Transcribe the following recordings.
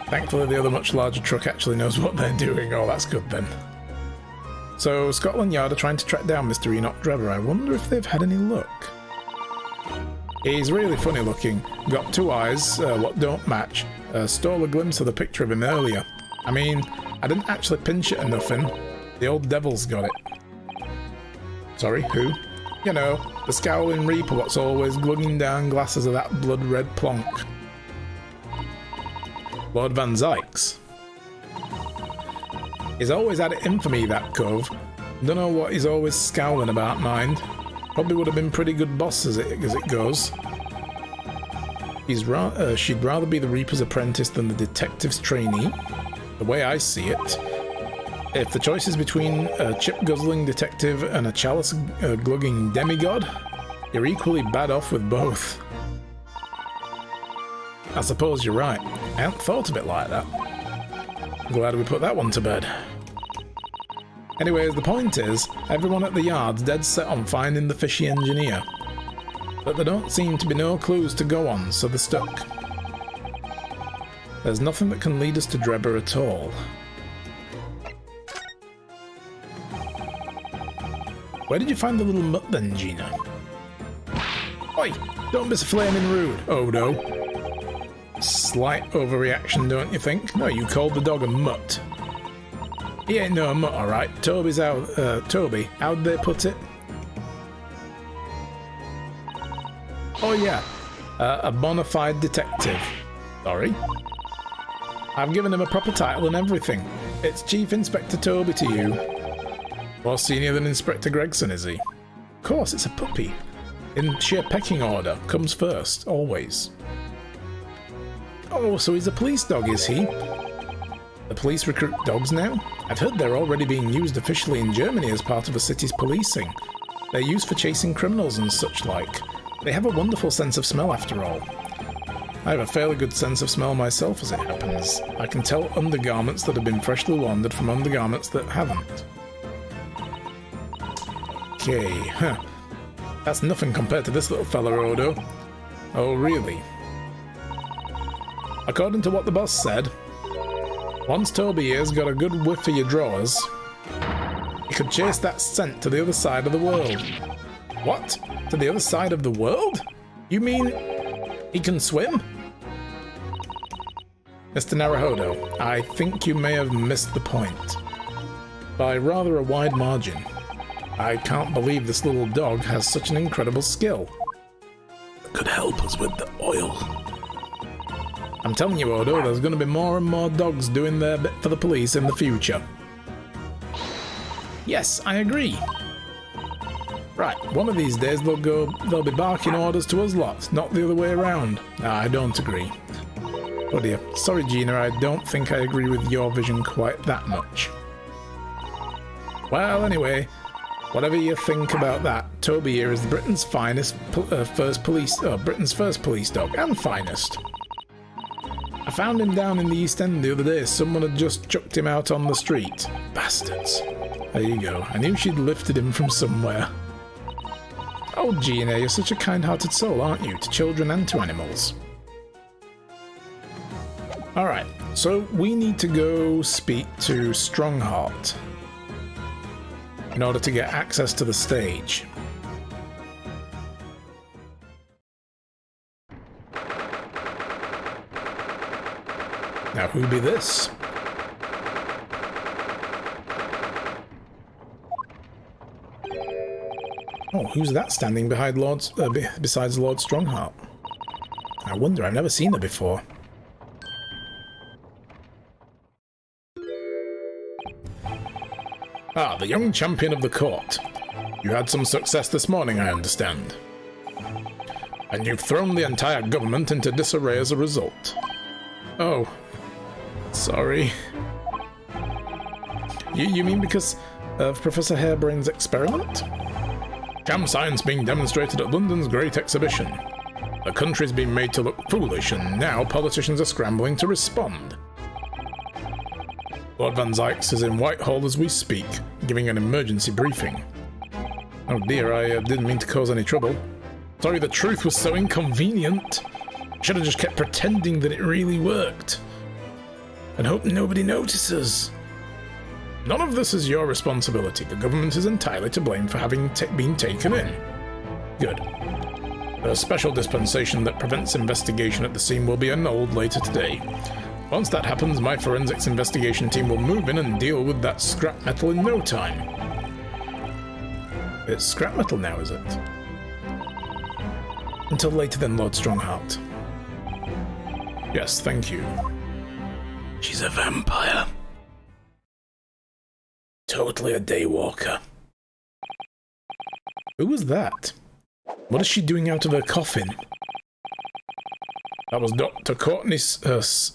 Thankfully, the other much larger truck actually knows what they're doing. Oh, that's good then. So, Scotland Yard are trying to track down Mr. Enoch Drebber. I wonder if they've had any luck. He's really funny looking. Got two eyes, what don't match. Stole a glimpse of the picture of him earlier. I mean, I didn't actually pinch it or nothing. The old devil's got it. Sorry, who? You know, the scowling reaper what's always glugging down glasses of that blood-red plonk. Lord Van Zykes. He's always had it in for me, that cove. Don't know what he's always scowling about, mind. Probably would have been pretty good boss as it goes. She'd rather be the Reaper's apprentice than the detective's trainee. The way I see it. If the choice is between a chip-guzzling detective and a chalice-glugging demigod, you're equally bad off with both. I suppose you're right. I hadn't thought of it like that. Glad we put that one to bed. Anyways, the point is, everyone at the yard's dead set on finding the fishy engineer. But there don't seem to be no clues to go on, so they're stuck. There's nothing that can lead us to Drebber at all. Where did you find the little mutt then, Gina? Oi! Don't be so flaming rude, Odo. Slight overreaction, don't you think? No, you called the dog a mutt. He ain't no mutt, alright. Toby, how'd they put it? Oh yeah, a bona fide detective. Sorry? I've given him a proper title and everything. It's Chief Inspector Toby to you. More senior than Inspector Gregson, is he? Of course, it's a puppy. In sheer pecking order, comes first, always. Oh, so he's a police dog, is he? The police recruit dogs now? I've heard they're already being used officially in Germany as part of a city's policing. They're used for chasing criminals and such like. They have a wonderful sense of smell after all. I have a fairly good sense of smell myself as it happens. I can tell undergarments that have been freshly laundered from undergarments that haven't. Okay, huh. That's nothing compared to this little fella, Odo. Oh, really? According to what the boss said, once Toby here's got a good whiff of your drawers, he could chase that scent to the other side of the world. What? To the other side of the world? You mean he can swim? Mr. Naruhodo, I think you may have missed the point. By rather a wide margin. I can't believe this little dog has such an incredible skill. That could help us with the oil. I'm telling you, Odo, there's going to be more and more dogs doing their bit for the police in the future. Yes, I agree. Right, one of these days they'll be barking orders to us lots, not the other way around. I don't agree. Oh dear, sorry Gina, I don't think I agree with your vision quite that much. Well, anyway, whatever you think about that, Toby here is Britain's first police dog, and finest. I found him down in the East End the other day. Someone had just chucked him out on the street. Bastards. There you go. I knew she'd lifted him from somewhere. Oh, Gina, you're such a kind-hearted soul, aren't you? To children and to animals. Alright, so we need to go speak to Strongheart in order to get access to the stage. Now, who be this? Oh, who's that standing behind besides Lord Strongheart? I wonder, I've never seen her before. Ah, the young champion of the court. You had some success this morning, I understand. And you've thrown the entire government into disarray as a result. Oh. Sorry. You mean because of Professor Harebrain's experiment? Sham science being demonstrated at London's Great Exhibition. The country's been made to look foolish, and now politicians are scrambling to respond. Lord Van Zykes is in Whitehall as we speak, giving an emergency briefing. Oh dear, I didn't mean to cause any trouble. Sorry, the truth was so inconvenient. Should have just kept pretending that it really worked. and hope nobody notices. None of this is your responsibility. The government is entirely to blame for having been taken in. Good. A special dispensation that prevents investigation at the scene will be annulled later today. Once that happens, my forensics investigation team will move in and deal with that scrap metal in no time. It's scrap metal now, is it? Until later then, Lord Strongheart. Yes, thank you. She's a vampire. Totally a daywalker. Who was that? What is she doing out of her coffin? That was Dr. Courtney Scythe,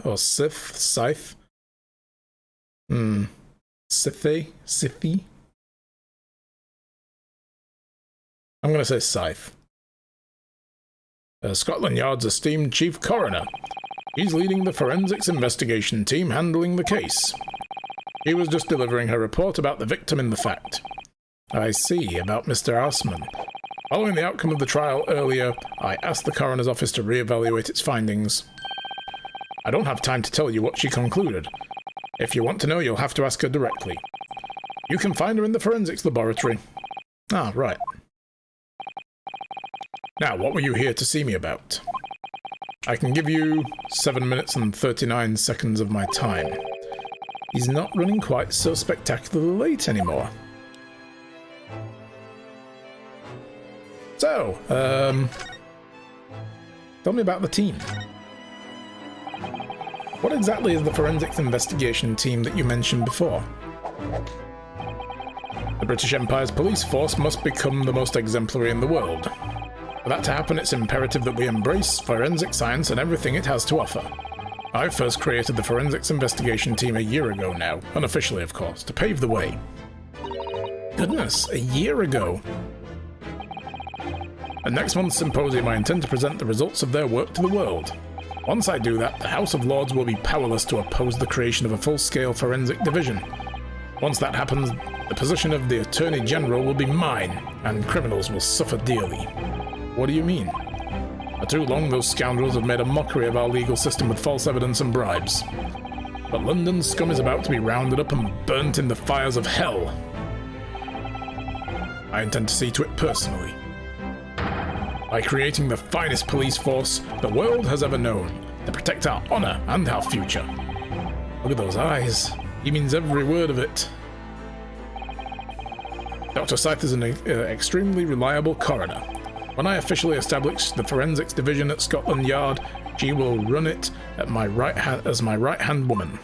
or Scythe? Scythe? I'm going to say Scythe. Scotland Yard's esteemed Chief Coroner. He's leading the forensics investigation team handling the case. He was just delivering her report about the victim in the fact. I see, about Mr. Assman. Following the outcome of the trial earlier, I asked the coroner's office to re-evaluate its findings. I don't have time to tell you what she concluded. If you want to know, you'll have to ask her directly. You can find her in the forensics laboratory. Ah, right. Now, what were you here to see me about? I can give you 7 minutes and 39 seconds of my time. He's not running quite so spectacularly late anymore. So, tell me about the team. What exactly is the forensics investigation team that you mentioned before? The British Empire's police force must become the most exemplary in the world. For that to happen, it's imperative that we embrace forensic science and everything it has to offer. I first created the forensics investigation team a year ago now, unofficially of course, to pave the way. Goodness, a year ago. At next month's symposium, I intend to present the results of their work to the world. Once I do that, the House of Lords will be powerless to oppose the creation of a full-scale forensic division. Once that happens, the position of the Attorney General will be mine, and criminals will suffer dearly. What do you mean? For too long, those scoundrels have made a mockery of our legal system with false evidence and bribes. But London's scum is about to be rounded up and burnt in the fires of hell. I intend to see to it personally. By creating the finest police force the world has ever known, to protect our honor and our future. Look at those eyes. He means every word of it. Dr. Scythe is an extremely reliable coroner. When I officially establish the forensics division at Scotland Yard, she will run it at my as my right-hand woman.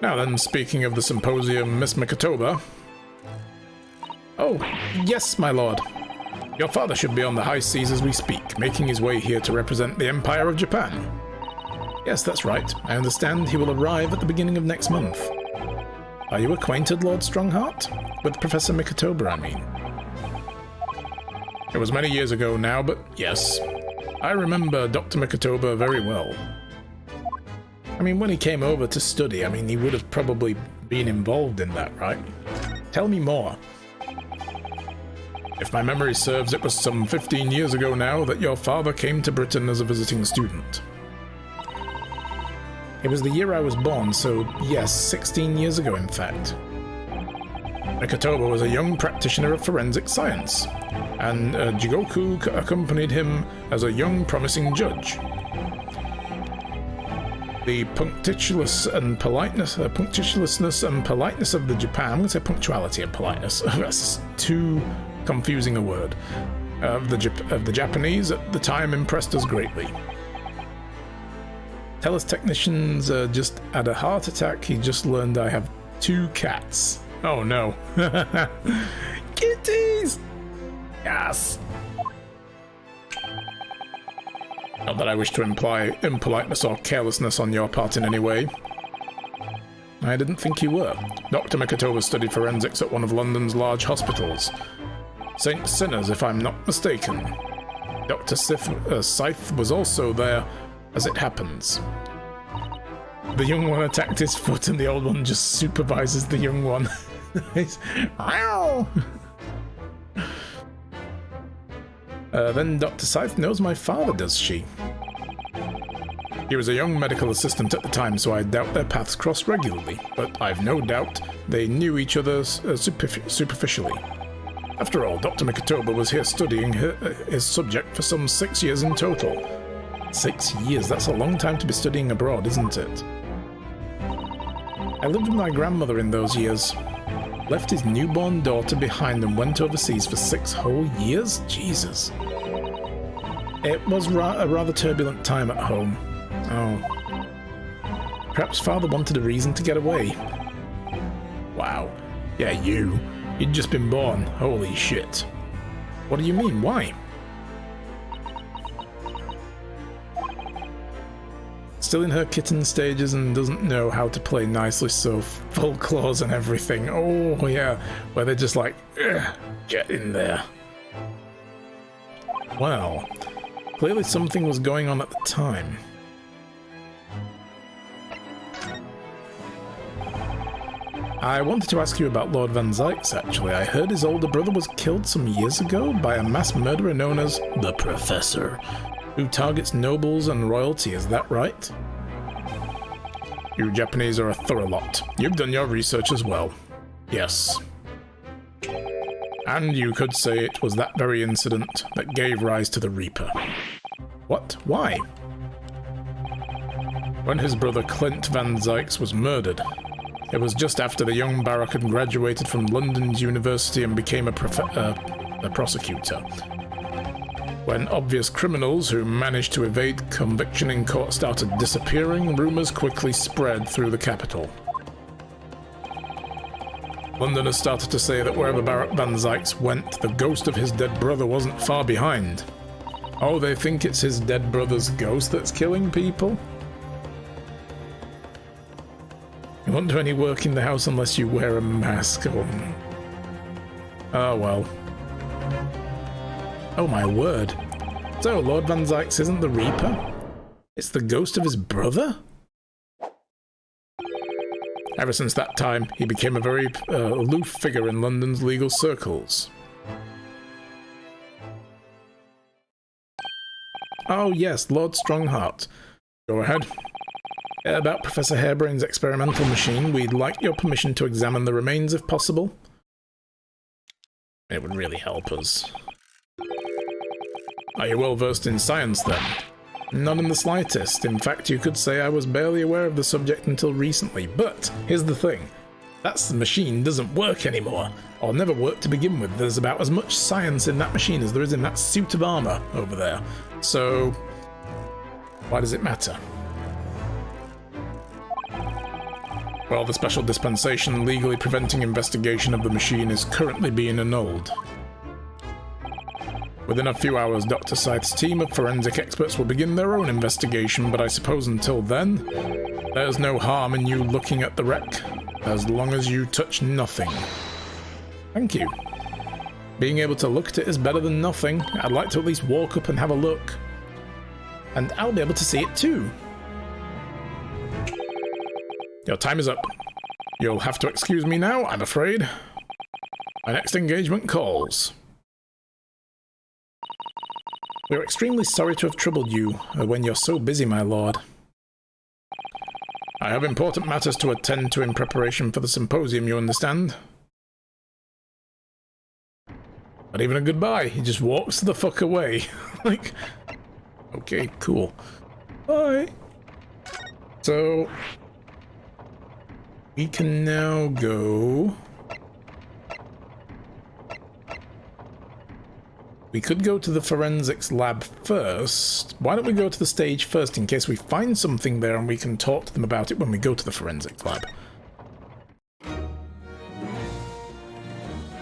Now then, speaking of the symposium, Miss Mikotoba. Oh, yes, my lord. Your father should be on the high seas as we speak, making his way here to represent the Empire of Japan. Yes, that's right. I understand he will arrive at the beginning of next month. Are you acquainted, Lord Strongheart? With Professor Mikotoba, I mean. It was many years ago now, but yes. I remember Dr. Mikotoba very well. I mean, when he came over to study, he would have probably been involved in that, right? Tell me more. If my memory serves, it was some 15 years ago now that your father came to Britain as a visiting student. It was the year I was born, so yes, 16 years ago in fact. Mikotoba was a young practitioner of forensic science, and Jigoku accompanied him as a young promising judge. The punctitiousness and politeness of the Japan, I'm going to say punctuality and politeness, that's too confusing a word, of the Japanese at the time impressed us greatly. TELUS technicians just had a heart attack. He just learned I have 2 cats. Oh no. Kitties! Yes! Not that I wish to imply impoliteness or carelessness on your part in any way. I didn't think you were. Dr. Mikotoba studied forensics at one of London's large hospitals. St. Sinners, if I'm not mistaken. Dr. Scythe was also there, as it happens. The young one attacked his foot and the old one just supervises the young one. Then Dr. Scythe knows my father, does she? He was a young medical assistant at the time, so I doubt their paths crossed regularly, but I've no doubt they knew each other superficially. After all, Dr. Mikotoba was here studying his subject for some 6 years in total. 6 years? That's a long time to be studying abroad, isn't it? I lived with my grandmother in those years. Left his newborn daughter behind and went overseas for 6 whole years? Jesus. It was a rather turbulent time at home. Oh. Perhaps father wanted a reason to get away. Wow. Yeah, you'd just been born. Holy shit. What do you mean? Why? Still in her kitten stages and doesn't know how to play nicely, so full claws and everything. Oh yeah, where they're just like, get in there. Well, clearly something was going on at the time. I wanted to ask you about Lord Van Zykes, actually. I heard his older brother was killed some years ago by a mass murderer known as the Professor, who targets nobles and royalty, is that right? You Japanese are a thorough lot. You've done your research as well. Yes. And you could say it was that very incident that gave rise to the Reaper. What? Why? When his brother Clint Van Zykes was murdered, it was just after the young Baroque had graduated from London's university and became a prosecutor. When obvious criminals who managed to evade conviction in court started disappearing, rumours quickly spread through the capital. Londoners started to say that wherever Baroque Van Zykes went, the ghost of his dead brother wasn't far behind. Oh, they think it's his dead brother's ghost that's killing people? You won't do any work in the house unless you wear a mask. Oh well. Oh my word. So, Lord Van Zykes isn't the Reaper? It's the ghost of his brother? Ever since that time, he became a very aloof figure in London's legal circles. Oh yes, Lord Strongheart. Go ahead. About Professor Harebrain's experimental machine, we'd like your permission to examine the remains if possible. It would really help us. Are you well versed in science then? Not in the slightest. In fact, you could say I was barely aware of the subject until recently. But here's the thing. That machine doesn't work anymore, or never worked to begin with. There's about as much science in that machine as there is in that suit of armor over there. So, why does it matter? Well, the special dispensation legally preventing investigation of the machine is currently being annulled. Within a few hours, Dr. Scythe's team of forensic experts will begin their own investigation, but I suppose until then, there's no harm in you looking at the wreck, as long as you touch nothing. Thank you. Being able to look at it is better than nothing. I'd like to at least walk up and have a look. And I'll be able to see it too. Your time is up. You'll have to excuse me now, I'm afraid. My next engagement calls. We're extremely sorry to have troubled you when you're so busy, my lord. I have important matters to attend to in preparation for the symposium, you understand? Not even a goodbye, he just walks the fuck away. Like, okay, cool. Bye. So, we can now go... We could go to the forensics lab first. Why don't we go to the stage first in case we find something there and we can talk to them about it when we go to the forensics lab.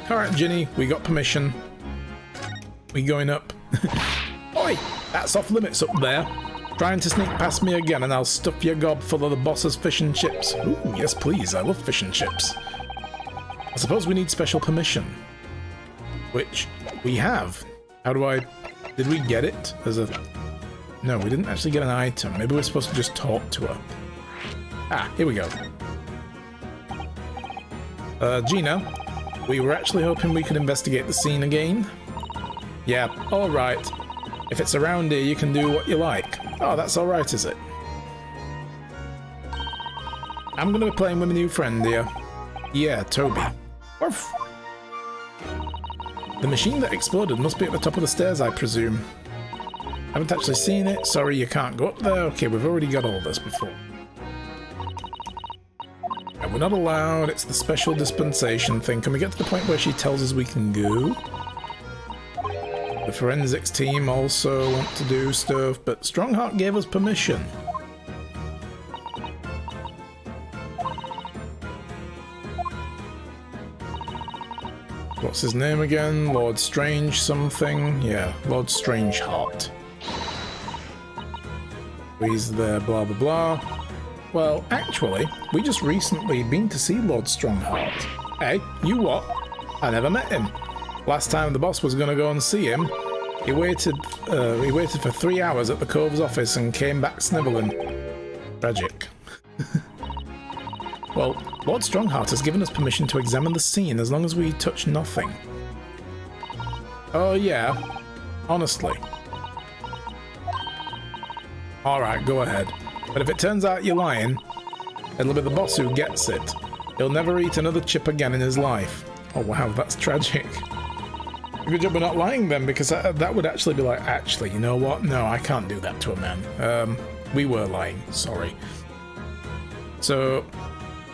Alright, Ginny, we got permission. We going up. Oi! That's off limits up there. Trying to sneak past me again and I'll stuff your gob full of the boss's fish and chips. Ooh, yes please, I love fish and chips. I suppose we need special permission. Which we have. How do I... Did we get it as a... No, we didn't actually get an item. Maybe we're supposed to just talk to her. Ah, here we go. Gina, we were actually hoping we could investigate the scene again. Yeah, alright. If it's around here, you can do what you like. Oh, that's alright, is it? I'm gonna be playing with my new friend here. Yeah, Toby. Orf. The machine that exploded must be at the top of the stairs, I presume. Haven't actually seen it. Sorry, you can't go up there. Okay, we've already got all this before. And we're not allowed. It's the special dispensation thing. Can we get to the point where she tells us we can go? The forensics team also want to do stuff, but Strongheart gave us permission. What's his name again? Lord Strange something? Yeah, Lord Strangeheart. He's there, blah blah blah. Well, actually, we just recently been to see Lord Strongheart. Hey, you what? I never met him. Last time the boss was gonna go and see him, he waited for 3 hours at the Cove's office and came back snivelling. Tragic. Well, Lord Strongheart has given us permission to examine the scene as long as we touch nothing. Oh yeah? Honestly. Alright, go ahead. But if it turns out you're lying, it'll be the boss who gets it. He'll never eat another chip again in his life. Oh wow, that's tragic. Good job we're not lying then, because that would actually be like, actually, you know what? No, I can't do that to a man. We were lying, sorry. So,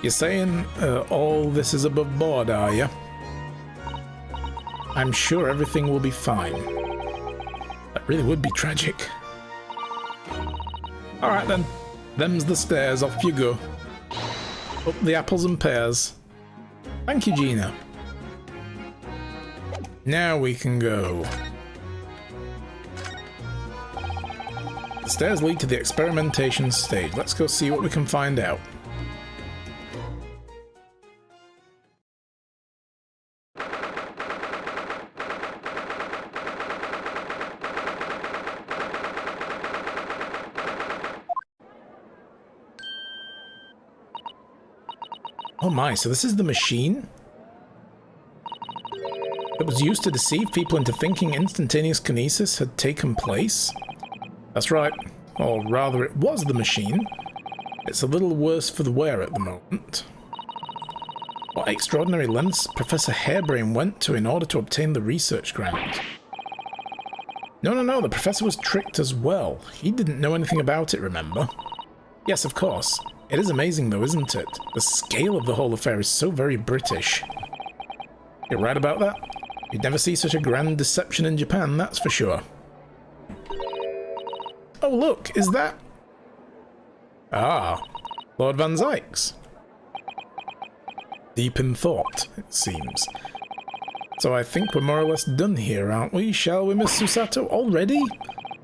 you're saying all this is above board, are you? I'm sure everything will be fine. That really would be tragic. Alright then, them's the stairs, off you go. Up the apples and pears. Thank you, Gina. Now we can go. The stairs lead to the experimentation stage. Let's go see what we can find out. Oh my, so this is the machine? It was used to deceive people into thinking instantaneous kinesis had taken place? That's right. Or rather, it was the machine. It's a little worse for the wear at the moment. What extraordinary lengths Professor Harebrain went to in order to obtain the research grant. No, the professor was tricked as well. He didn't know anything about it, remember? Yes, of course. It is amazing though, isn't it? The scale of the whole affair is so very British. You're right about that? You'd never see such a grand deception in Japan, that's for sure. Oh look, is that... Ah, Lord Van Zykes. Deep in thought, it seems. So I think we're more or less done here, aren't we? Shall we, Miss Susato? Already?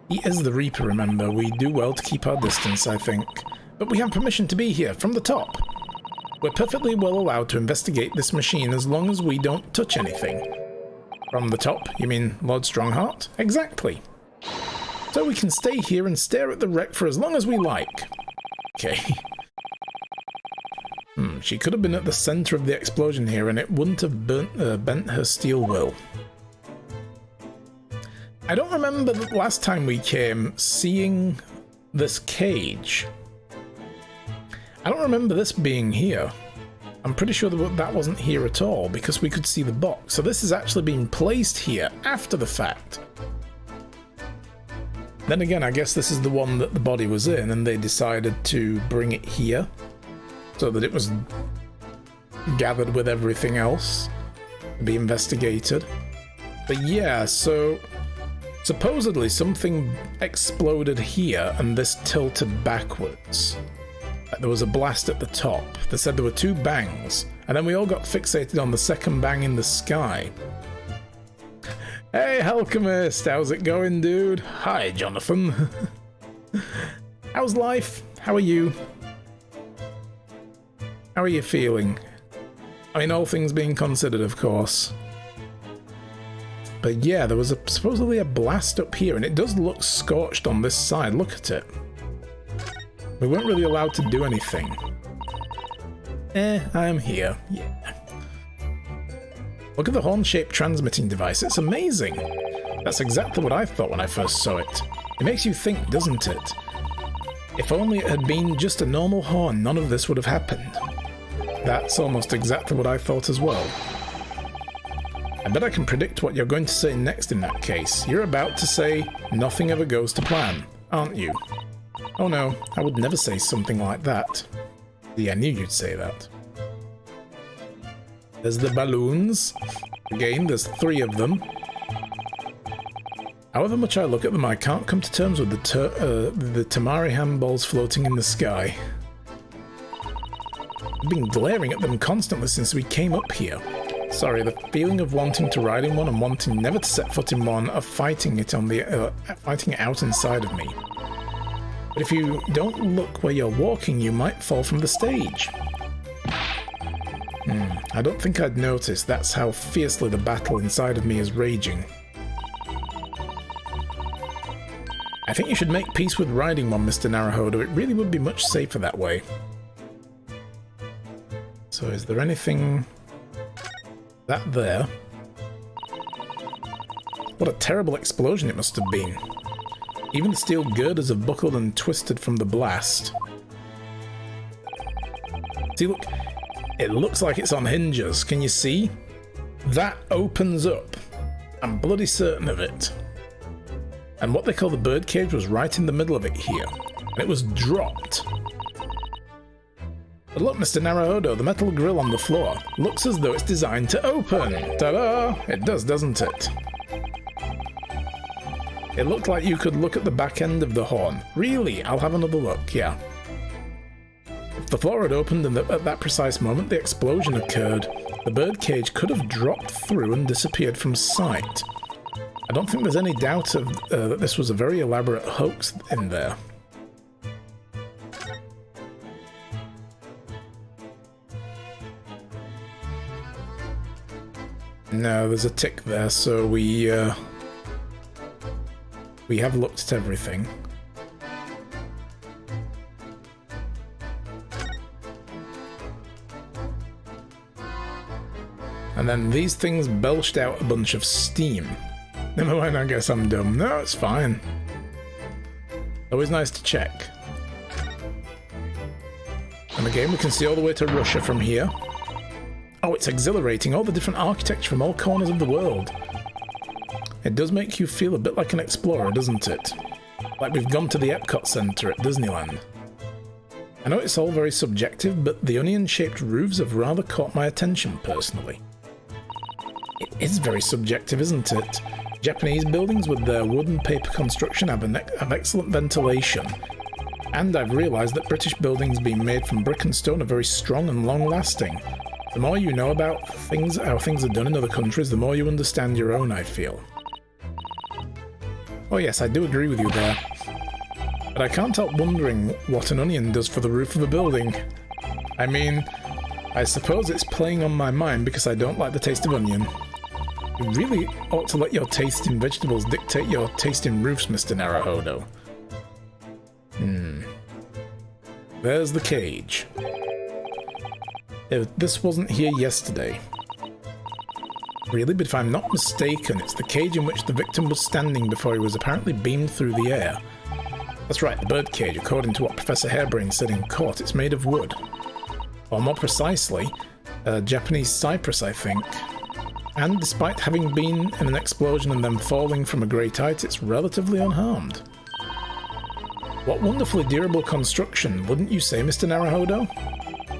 He is the Reaper, remember. We do well to keep our distance, I think. But we have permission to be here, from the top. We're perfectly well allowed to investigate this machine as long as we don't touch anything. From the top? You mean Lord Strongheart? Exactly. So we can stay here and stare at the wreck for as long as we like. Okay. She could have been at the center of the explosion here and it wouldn't have bent her steel will. I don't remember the last time we came seeing this cage. I don't remember this being here. I'm pretty sure that wasn't here at all because we could see the box. So this is actually being placed here after the fact. Then again, I guess this is the one that the body was in and they decided to bring it here so that it was gathered with everything else to be investigated. But yeah, so supposedly something exploded here and this tilted backwards. There was a blast at the top. They said there were 2 bangs, and then we all got fixated on the second bang in the sky. Hey, Alchemist, how's it going, dude? Hi, Jonathan. How's life? How are you? How are you feeling? I mean, all things being considered, of course. But yeah, there was supposedly a blast up here, and it does look scorched on this side. Look at it. We weren't really allowed to do anything. I'm here. Yeah. Look at the horn-shaped transmitting device. It's amazing. That's exactly what I thought when I first saw it. It makes you think, doesn't it? If only it had been just a normal horn, none of this would have happened. That's almost exactly what I thought as well. I bet I can predict what you're going to say next in that case. You're about to say, nothing ever goes to plan, aren't you? Oh no, I would never say something like that. Yeah, I knew you'd say that. There's the balloons. Again, there's 3 of them. However much I look at them, I can't come to terms with the Tamari handballs floating in the sky. I've been glaring at them constantly since we came up here. Sorry, the feeling of wanting to ride in one and wanting never to set foot in one are fighting it out inside of me. But if you don't look where you're walking, you might fall from the stage. I don't think I'd notice. That's how fiercely the battle inside of me is raging. I think you should make peace with riding one, Mr. Naruhodo. It really would be much safer that way. So is there anything... that there? What a terrible explosion it must have been. Even the steel girders have buckled and twisted from the blast. See, look. It looks like it's on hinges. Can you see? That opens up. I'm bloody certain of it. And what they call the birdcage was right in the middle of it here. And it was dropped. But look, Mr. Naruhodo, the metal grill on the floor looks as though it's designed to open. Ta-da! It does, doesn't it? It looked like you could look at the back end of the horn. Really? I'll have another look, yeah. If the floor had opened and at that precise moment the explosion occurred, the birdcage could have dropped through and disappeared from sight. I don't think there's any doubt that this was a very elaborate hoax in there. No, there's a tick there, so we have looked at everything. And then these things belched out a bunch of steam. Never mind, I guess I'm dumb. No, it's fine. Always nice to check. And again, we can see all the way to Russia from here. Oh, it's exhilarating, all the different architecture from all corners of the world. It does make you feel a bit like an explorer, doesn't it? Like we've gone to the Epcot Center at Disneyland. I know it's all very subjective, but the onion-shaped roofs have rather caught my attention personally. It is very subjective, isn't it? Japanese buildings with their wood and paper construction have excellent ventilation. And I've realised that British buildings being made from brick and stone are very strong and long-lasting. The more you know about things, how things are done in other countries, the more you understand your own, I feel. Oh yes, I do agree with you there. But I can't help wondering what an onion does for the roof of a building. I mean, I suppose it's playing on my mind because I don't like the taste of onion. You really ought to let your taste in vegetables dictate your taste in roofs, Mr. Naruhodo. There's the cage. This wasn't here yesterday. Really, but if I'm not mistaken, it's the cage in which the victim was standing before he was apparently beamed through the air. That's right, the birdcage, according to what Professor Harebrained said in court, it's made of wood. Or more precisely, Japanese cypress, I think. And despite having been in an explosion and then falling from a great height, it's relatively unharmed. What wonderfully durable construction, wouldn't you say, Mr. Naruhodo?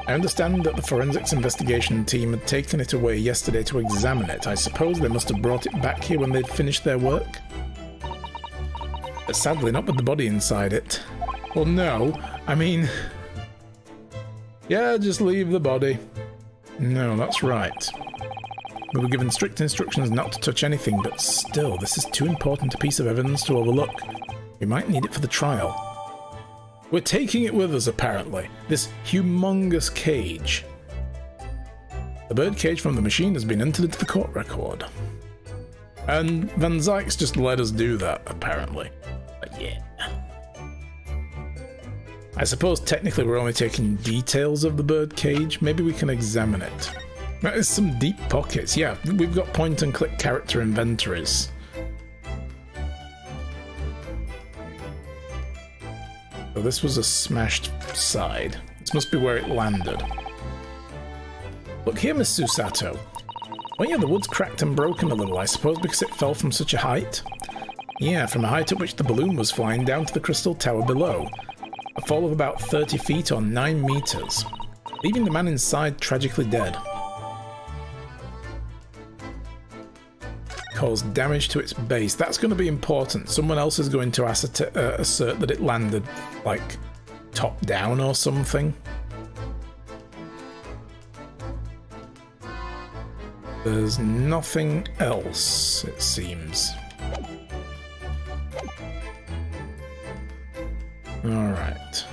I understand that the forensics investigation team had taken it away yesterday to examine it. I suppose they must have brought it back here when they'd finished their work. But sadly, not with the body inside it. Well, no. I mean... yeah, just leave the body. No, that's right. We were given strict instructions not to touch anything, but still, this is too important a piece of evidence to overlook. We might need it for the trial. We're taking it with us, apparently. This humongous cage. The birdcage from the machine has been entered into the court record. And Van Zykes just let us do that, apparently. But yeah. I suppose technically we're only taking details of the birdcage. Maybe we can examine it. There's some deep pockets. Yeah, we've got point-and-click character inventories. So this was a smashed side. This must be where it landed. Look here, Miss Susato. Oh yeah, the wood's cracked and broken a little, I suppose because it fell from such a height? Yeah, from a height at which the balloon was flying down to the crystal tower below. A fall of about 30 feet or 9 meters, leaving the man inside tragically dead. Caused damage to its base. That's going to be important. Someone else is going to assert that it landed, like, top down or something. There's nothing else, it seems. Alright.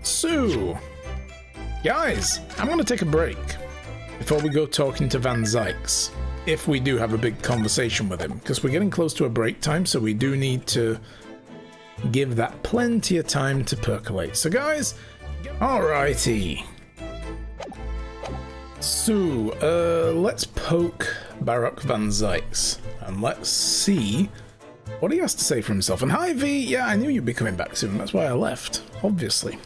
So, guys, I'm going to take a break before we go talking to Van Zykes. If we do have a big conversation with him, because we're getting close to a break time, so we do need to give that plenty of time to percolate. So guys, alrighty. So, let's poke Baroque Van Zykes, and let's see what he has to say for himself. And hi V, yeah, I knew you'd be coming back soon, that's why I left, obviously.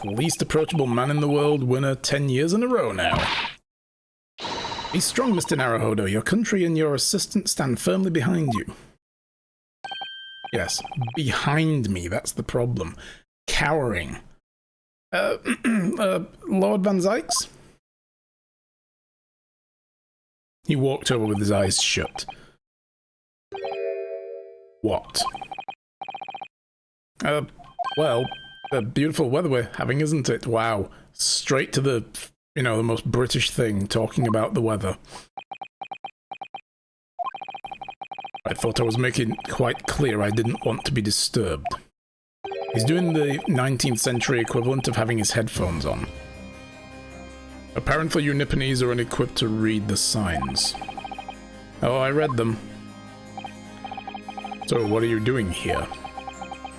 Least approachable man in the world, winner 10 years in a row now. Be strong, Mr. Naruhodo. Your country and your assistant stand firmly behind you. Yes, behind me, that's the problem. Cowering. Lord Van Zykes? He walked over with his eyes shut. What? Well, the beautiful weather we're having, isn't it? Wow. Straight to the, you know, the most British thing, talking about the weather. I thought I was making quite clear I didn't want to be disturbed. He's doing the 19th century equivalent of having his headphones on. Apparently you Nipponese are unequipped to read the signs. Oh, I read them. So what are you doing here?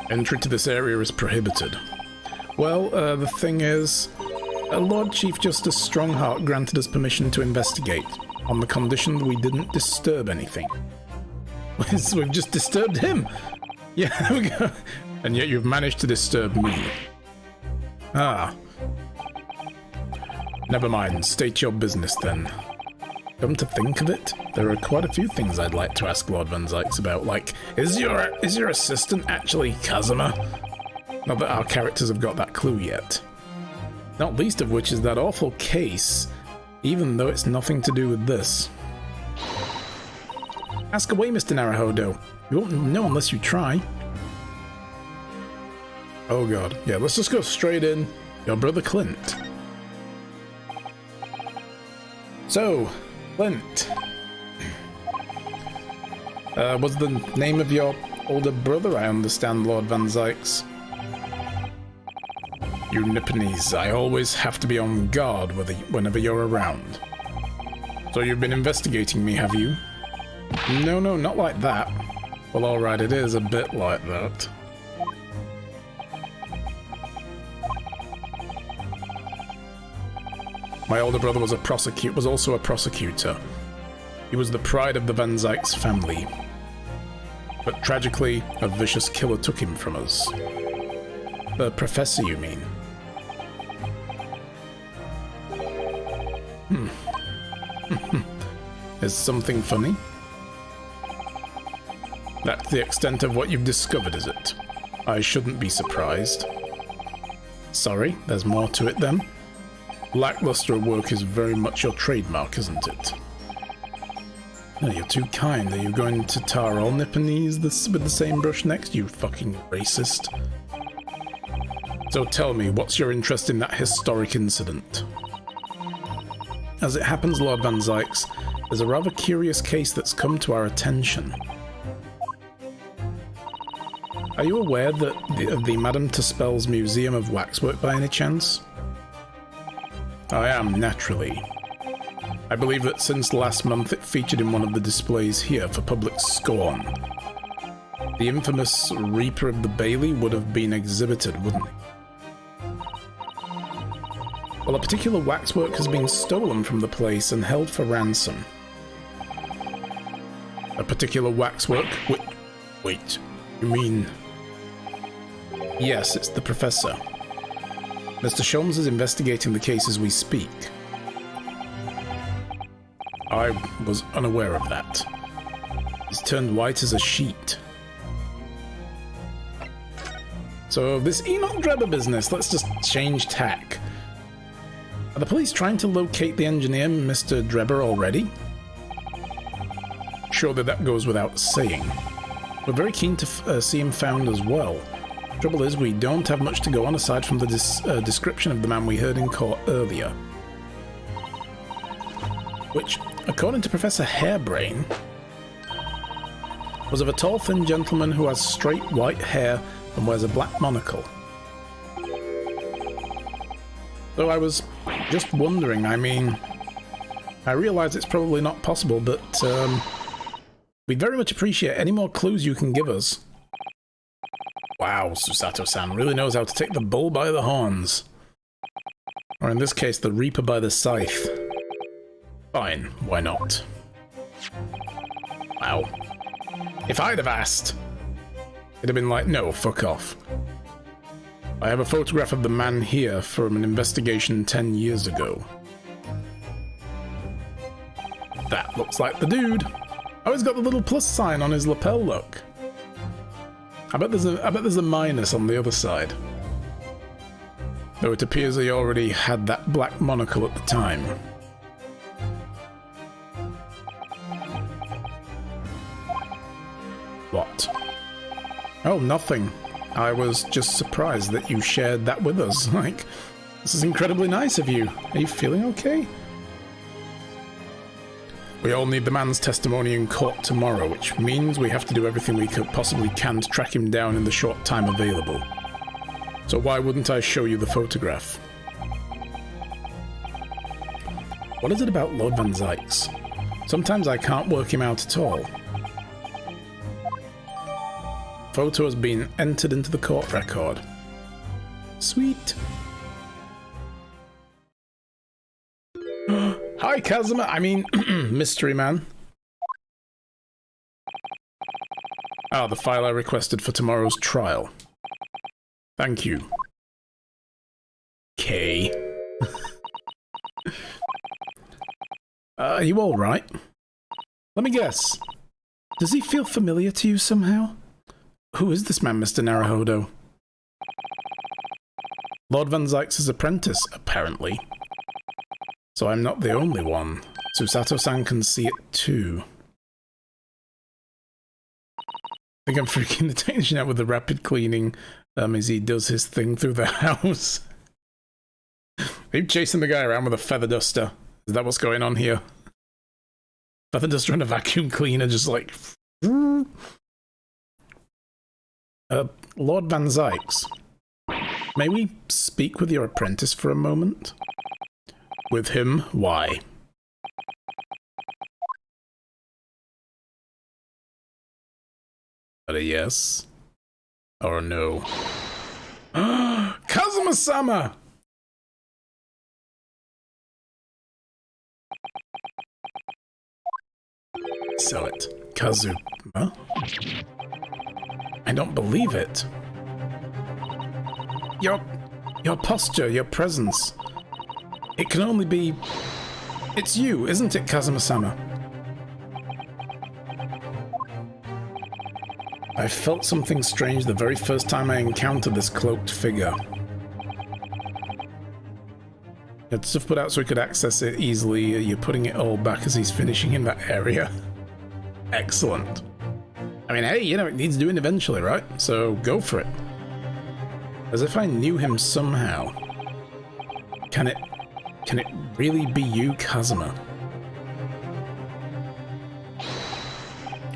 Entry to this area is prohibited. Well, the thing is, Lord Chief Justice Strongheart granted us permission to investigate, on the condition that we didn't disturb anything. We've just disturbed him! Yeah, there we go. And yet you've managed to disturb me. Ah. Never mind, state your business then. Come to think of it, there are quite a few things I'd like to ask Lord Van Zykes about, like, is your assistant actually Kazuma? Not that our characters have got that clue yet. Not least of which is that awful case, even though it's nothing to do with this. Ask away, Mr. Naruhodo. You won't know unless you try. Oh god, yeah, let's just go straight in. Your brother Clint. So, Clint. What's the name of your older brother? I understand, Lord Van Zykes. You Nipponese, I always have to be on guard whenever you're around. So you've been investigating me, have you? No, not like that. Well, alright, it is a bit like that. My older brother was also a prosecutor. He was the pride of the Van Zykes family. But tragically, a vicious killer took him from us. The professor, you mean? Is something funny? That's the extent of what you've discovered, is it? I shouldn't be surprised. Sorry, there's more to it then? Lackluster work is very much your trademark, isn't it? Oh, you're too kind. Are you going to tar all Nipponese with the same brush next, you fucking racist? So tell me, what's your interest in that historic incident? As it happens, Lord Van Zykes, there's a rather curious case that's come to our attention. Are you aware of the Madame Tuspel's Museum of Waxwork by any chance? I am, naturally. I believe that since last month it featured in one of the displays here for public scorn. The infamous Reaper of the Bailey would have been exhibited, wouldn't it? Well, a particular waxwork has been stolen from the place and held for ransom. A particular waxwork? Wait, you mean... Yes, it's the professor. Mr. Sholmes is investigating the case as we speak. I was unaware of that. He's turned white as a sheet. So this Enoch Drebber business, let's just change tack. Are the police trying to locate the engineer, Mr. Drebber, already? Surely that goes without saying. We're very keen to see him found as well. Trouble is, we don't have much to go on aside from the description of the man we heard in court earlier. Which, according to Professor Hairbrain, was of a tall, thin gentleman who has straight white hair and wears a black monocle. So I was just wondering, I mean, I realise it's probably not possible, but we'd very much appreciate any more clues you can give us. Wow, Susato-san really knows how to take the bull by the horns. Or in this case, the reaper by the scythe. Fine, why not? Wow. If I'd have asked, it'd have been like, no, fuck off. I have a photograph of the man here from an investigation 10 years ago. That looks like the dude. Oh, he's got the little plus sign on his lapel, look. I bet there's a minus on the other side. Though it appears he already had that black monocle at the time. What? Oh, nothing. I was just surprised that you shared that with us. Like, this is incredibly nice of you. Are you feeling okay? We all need the man's testimony in court tomorrow, which means we have to do everything we possibly can to track him down in the short time available. So why wouldn't I show you the photograph? What is it about Lord Van Zykes? Sometimes I can't work him out at all. Photo has been entered into the court record. Sweet. Hi, Kazuma. I mean, Mystery Man. Ah, the file I requested for tomorrow's trial. Thank you. K. Are you alright? Let me guess. Does he feel familiar to you somehow? Who is this man, Mr. Naruhodo? Lord Van Zykes' apprentice, apparently. So I'm not the only one. Susato-san can see it too. I think I'm freaking the technician out with the rapid cleaning as he does his thing through the house. Are you chasing the guy around with a feather duster? Is that what's going on here? Feather duster and a vacuum cleaner just like... Lord Van Zykes, may we speak with your apprentice for a moment? With him? Why? But a yes? Or a no? Kazuma-sama! Sell it. Kazuma? I don't believe it. Your posture, your presence. It can only be... It's you, isn't it, Kazuma-sama? I felt something strange the very first time I encountered this cloaked figure. You had stuff put out so we could access it easily. You're putting it all back as he's finishing in that area. Excellent. I mean, hey, you know, it needs doing eventually, right? So go for it. As if I knew him somehow. Can it really be you, Kazuma?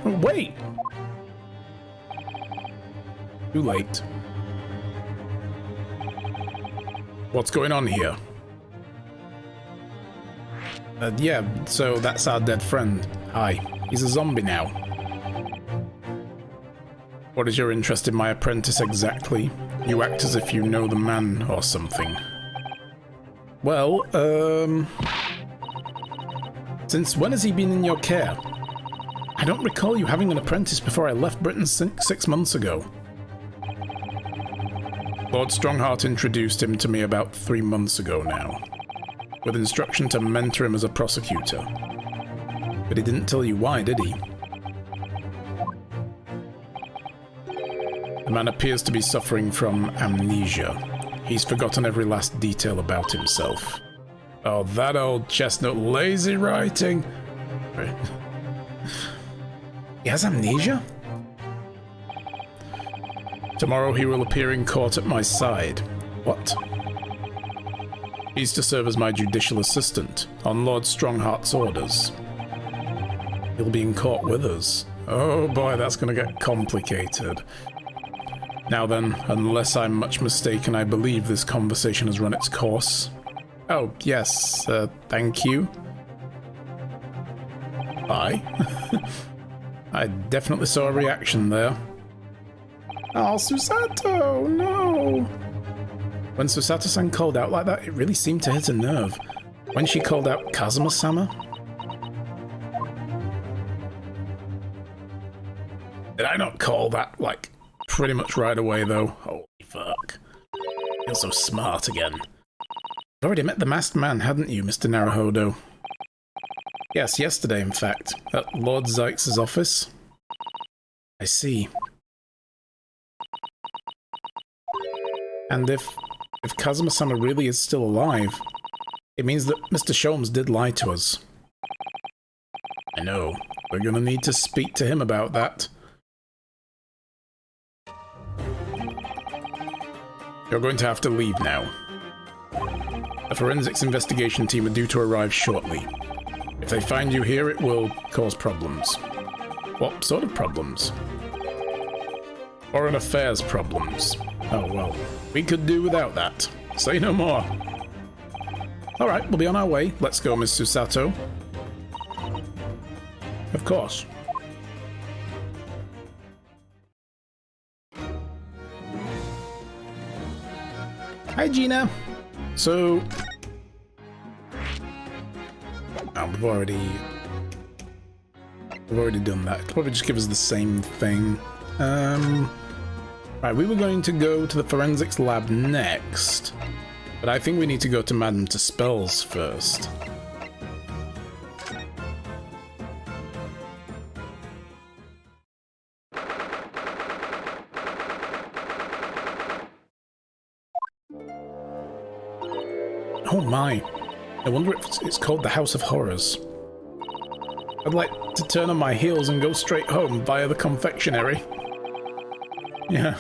Oh, wait! Too late. What's going on here? Yeah, so that's our dead friend. Hi. He's a zombie now. What is your interest in my apprentice exactly? You act as if you know the man or something. Well, since when has he been in your care? I don't recall you having an apprentice before I left Britain 6 months ago. Lord Strongheart introduced him to me about 3 months ago now, with instruction to mentor him as a prosecutor. But he didn't tell you why, did he? The man appears to be suffering from amnesia. He's forgotten every last detail about himself. Oh, that old chestnut lazy writing! He has amnesia? Tomorrow he will appear in court at my side. What? He's to serve as my judicial assistant, on Lord Strongheart's orders. He'll be in court with us. Oh boy, that's gonna get complicated. Now then, unless I'm much mistaken, I believe this conversation has run its course. Oh, yes, thank you. Bye. I definitely saw a reaction there. Oh, Susato, no! When Susato-san called out like that, it really seemed to hit a nerve. When she called out Kazuma-sama... Did I not call that, like, pretty much right away, though? Holy fuck. You're so smart again. You've already met the masked man, hadn't you, Mr. Naruhodo? Yes, yesterday, in fact, at Lord Zykes' office. I see. And if Kazuma-sama really is still alive, it means that Mr. Sholmes did lie to us. I know. We're gonna need to speak to him about that. You're going to have to leave now. The forensics investigation team are due to arrive shortly. If they find you here, it will cause problems. What sort of problems? Foreign affairs problems. Oh well, we could do without that. Say no more. Alright, we'll be on our way. Let's go, Miss Susato. Of course. Hi, Gina. So... Oh, we've already done that. It'll probably just give us the same thing. Right, we were going to go to the forensics lab next, but I think we need to go to Madame Tuspel's first. Oh my, I wonder if it's called the House of Horrors. I'd like to turn on my heels and go straight home via the confectionery. Yeah,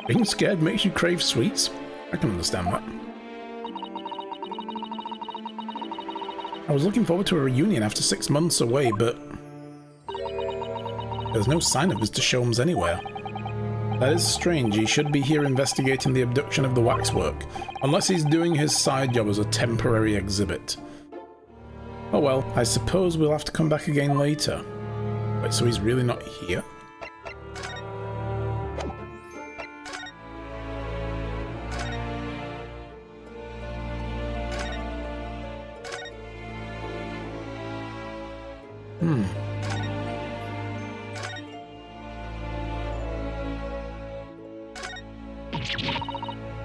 being scared makes you crave sweets. I can understand that. I was looking forward to a reunion after 6 months away, but there's no sign of Mr. Sholmes anywhere. That is strange. He should be here investigating the abduction of the waxwork, unless he's doing his side job as a temporary exhibit. Oh well, I suppose we'll have to come back again later. Wait, so he's really not here?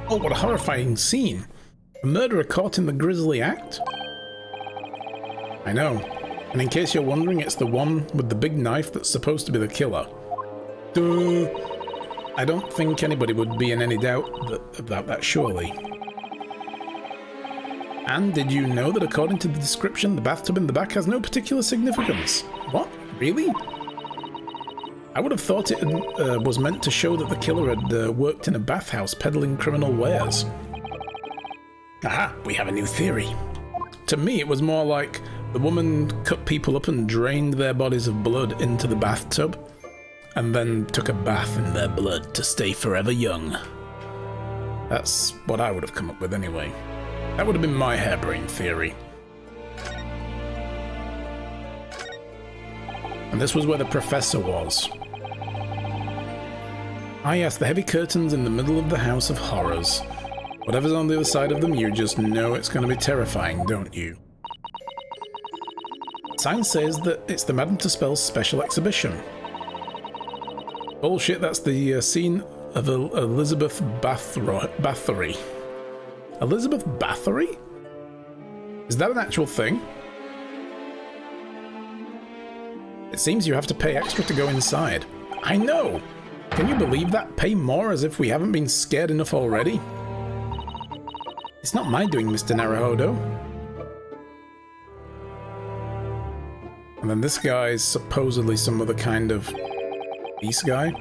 Oh, what a horrifying scene! A murderer caught in the grisly act? I know. And in case you're wondering, it's the one with the big knife that's supposed to be the killer. Duh! I don't think anybody would be in any doubt about that, surely. And did you know that according to the description, the bathtub in the back has no particular significance? What? Really? I would have thought it was meant to show that the killer had worked in a bathhouse peddling criminal wares. Aha, we have a new theory. To me, it was more like the woman cut people up and drained their bodies of blood into the bathtub, and then took a bath in their blood to stay forever young. That's what I would have come up with anyway. That would have been my harebrained theory. And this was where the professor was. Ah yes, the heavy curtains in the middle of the House of Horrors. Whatever's on the other side of them, you just know it's going to be terrifying, don't you? sign says that it's the Madame Tuspel's special exhibition. Bullshit, that's the scene of Elizabeth Bathory. Elizabeth Bathory? Is that an actual thing? It seems you have to pay extra to go inside. I know! Can you believe that? Pay more as if we haven't been scared enough already? It's not my doing, Mr. Naruhodo. And then this guy's supposedly some other kind of police guy.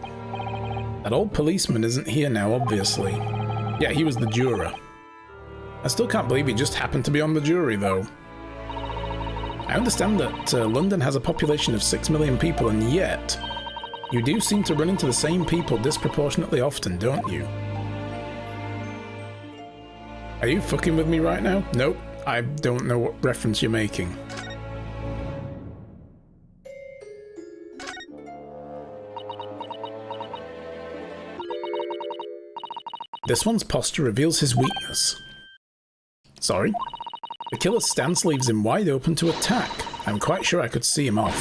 That old policeman isn't here now, obviously. Yeah, he was the juror. I still can't believe he just happened to be on the jury, though. I understand that London has a population of 6 million people, and yet you do seem to run into the same people disproportionately often, don't you? Are you fucking with me right now? Nope, I don't know what reference you're making. This one's posture reveals his weakness. Sorry? The killer's stance leaves him wide open to attack. I'm quite sure I could see him off.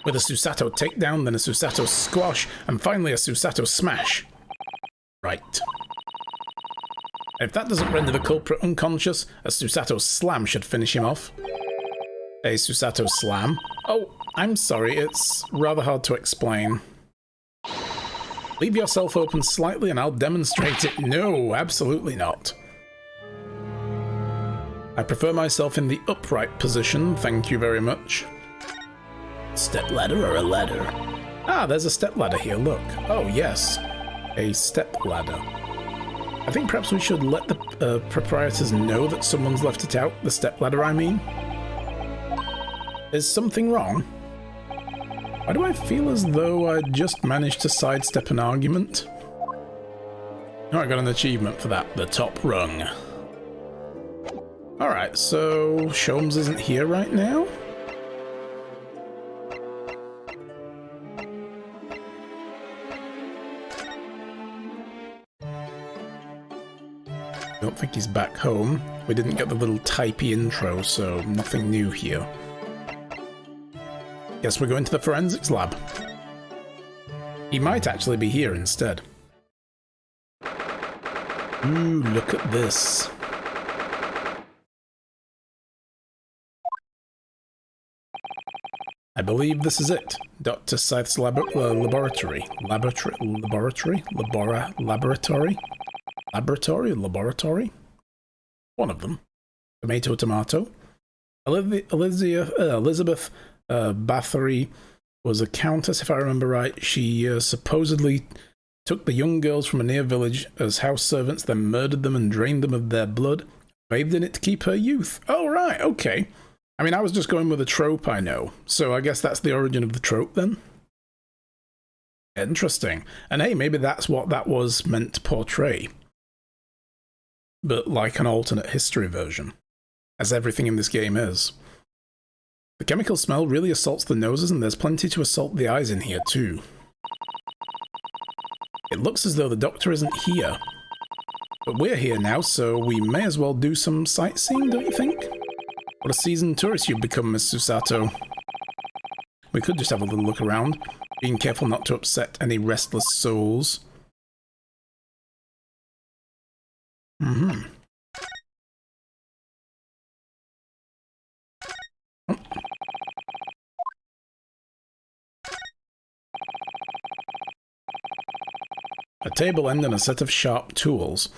With a Susato takedown, then a Susato squash, and finally a Susato smash. Right. If that doesn't render the culprit unconscious, a Susato slam should finish him off. A Susato slam? Oh, I'm sorry, it's rather hard to explain. Leave yourself open slightly and I'll demonstrate it. No, absolutely not. I prefer myself in the upright position, thank you very much. Step ladder or a ladder? Ah, there's a step ladder here, look. Oh, yes. A step ladder. I think perhaps we should let the proprietors know that someone's left it out. The step ladder, I mean. Is something wrong? Why do I feel as though I just managed to sidestep an argument? Oh, I got an achievement for that. The top rung. Alright, so Sholmes isn't here right now? I don't think he's back home. We didn't get the little typey intro, so nothing new here. Guess we're going to the forensics lab. He might actually be here instead. Ooh, look at this. I believe this is it. Dr. Scythe's laboratory. Laboratory? One of them. Tomato. Elizabeth Bathory was a countess, if I remember right. She supposedly took the young girls from a near village as house servants, then murdered them and drained them of their blood, bathed in it to keep her youth. Oh, right, okay. I mean, I was just going with a trope I know, so I guess that's the origin of the trope then? Interesting. And hey, maybe that's what that was meant to portray. But like an alternate history version, as everything in this game is. The chemical smell really assaults the noses, and there's plenty to assault the eyes in here too. It looks as though the doctor isn't here. But we're here now, so we may as well do some sightseeing, don't you think? What a seasoned tourist you've become, Miss Susato. We could just have a little look around, being careful not to upset any restless souls. Oh. A table end and a set of sharp tools.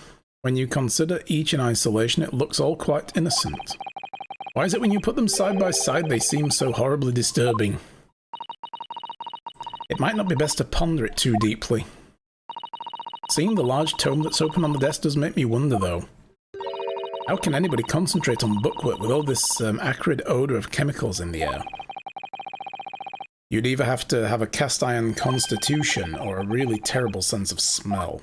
When you consider each in isolation, it looks all quite innocent. Why is it when you put them side by side they seem so horribly disturbing? It might not be best to ponder it too deeply. Seeing the large tome that's open on the desk does make me wonder, though. How can anybody concentrate on bookwork with all this acrid odour of chemicals in the air? You'd either have to have a cast iron constitution or a really terrible sense of smell.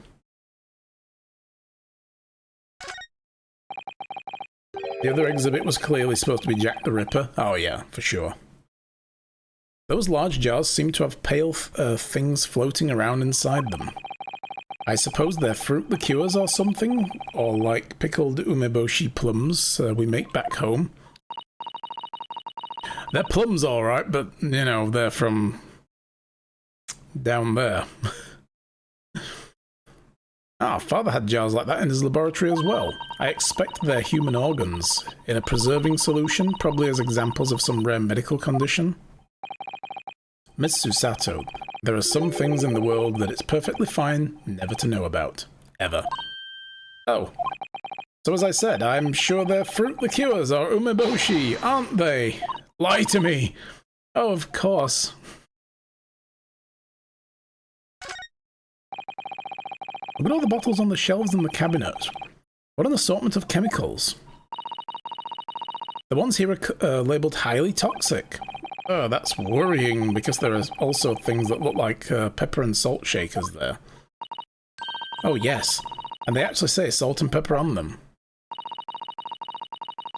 The other exhibit was clearly supposed to be Jack the Ripper. Oh yeah, for sure. Those large jars seem to have pale things floating around inside them. I suppose they're fruit liqueurs or something, or like pickled umeboshi plums we make back home. They're plums, all right, but, you know, they're from down there. Ah, Father had jars like that in his laboratory as well. I expect they're human organs. In a preserving solution, probably as examples of some rare medical condition. Miss Susato, there are some things in the world that it's perfectly fine never to know about. Ever. Oh. So as I said, I'm sure they're fruit liqueurs or umeboshi, aren't they? Lie to me! Oh, of course. Look at all the bottles on the shelves in the cabinet. What an assortment of chemicals. The ones here are labelled highly toxic. Oh, that's worrying, because there are also things that look like pepper and salt shakers there. Oh yes, and they actually say salt and pepper on them.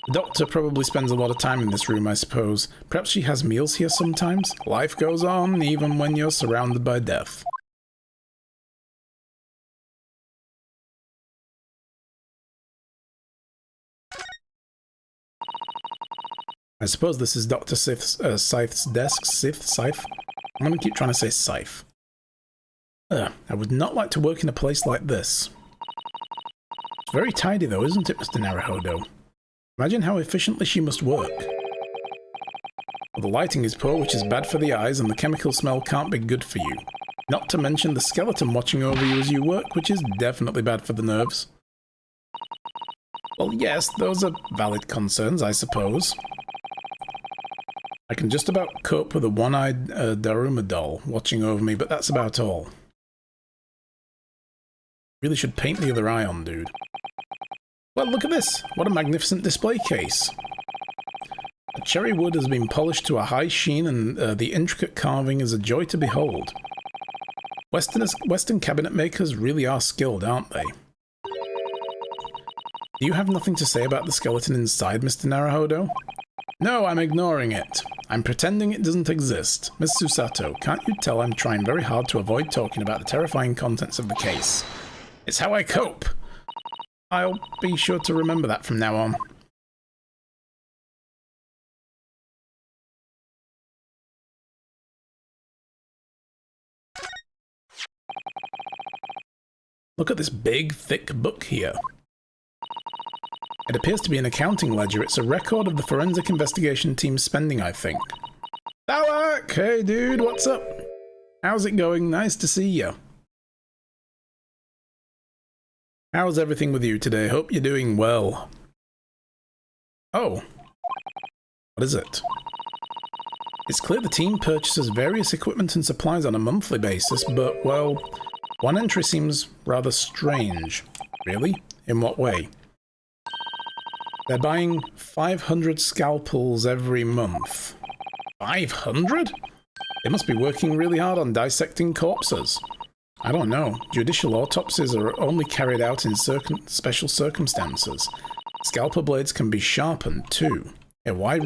The doctor probably spends a lot of time in this room, I suppose. Perhaps she has meals here sometimes? Life goes on, even when you're surrounded by death. I suppose this is Dr. Scythe's desk. Scythe? I'm gonna keep trying to say Scythe. I would not like to work in a place like this. It's very tidy though, isn't it, Mr. Naruhodo? Imagine how efficiently she must work. Well, the lighting is poor, which is bad for the eyes, and the chemical smell can't be good for you. Not to mention the skeleton watching over you as you work, which is definitely bad for the nerves. Well, yes, those are valid concerns, I suppose. I can just about cope with a one-eyed Daruma doll watching over me, but that's about all. Really should paint the other eye on, dude. Well, look at this! What a magnificent display case! The cherry wood has been polished to a high sheen, and the intricate carving is a joy to behold. Western cabinet makers really are skilled, aren't they? Do you have nothing to say about the skeleton inside, Mr. Naruhodo? No, I'm ignoring it. I'm pretending it doesn't exist. Miss Susato, can't you tell I'm trying very hard to avoid talking about the terrifying contents of the case? It's how I cope. I'll be sure to remember that from now on. Look at this big, thick book here. It appears to be an accounting ledger. It's a record of the forensic investigation team's spending, I think. Alec! Hey dude, what's up? How's it going? Nice to see you. How's everything with you today? Hope you're doing well. Oh. What is it? It's clear the team purchases various equipment and supplies on a monthly basis, but, well, one entry seems rather strange. Really? In what way? They're buying 500 scalpels every month. 500? They must be working really hard on dissecting corpses. I don't know. Judicial autopsies are only carried out in special circumstances. Scalpel blades can be sharpened too. Yeah, why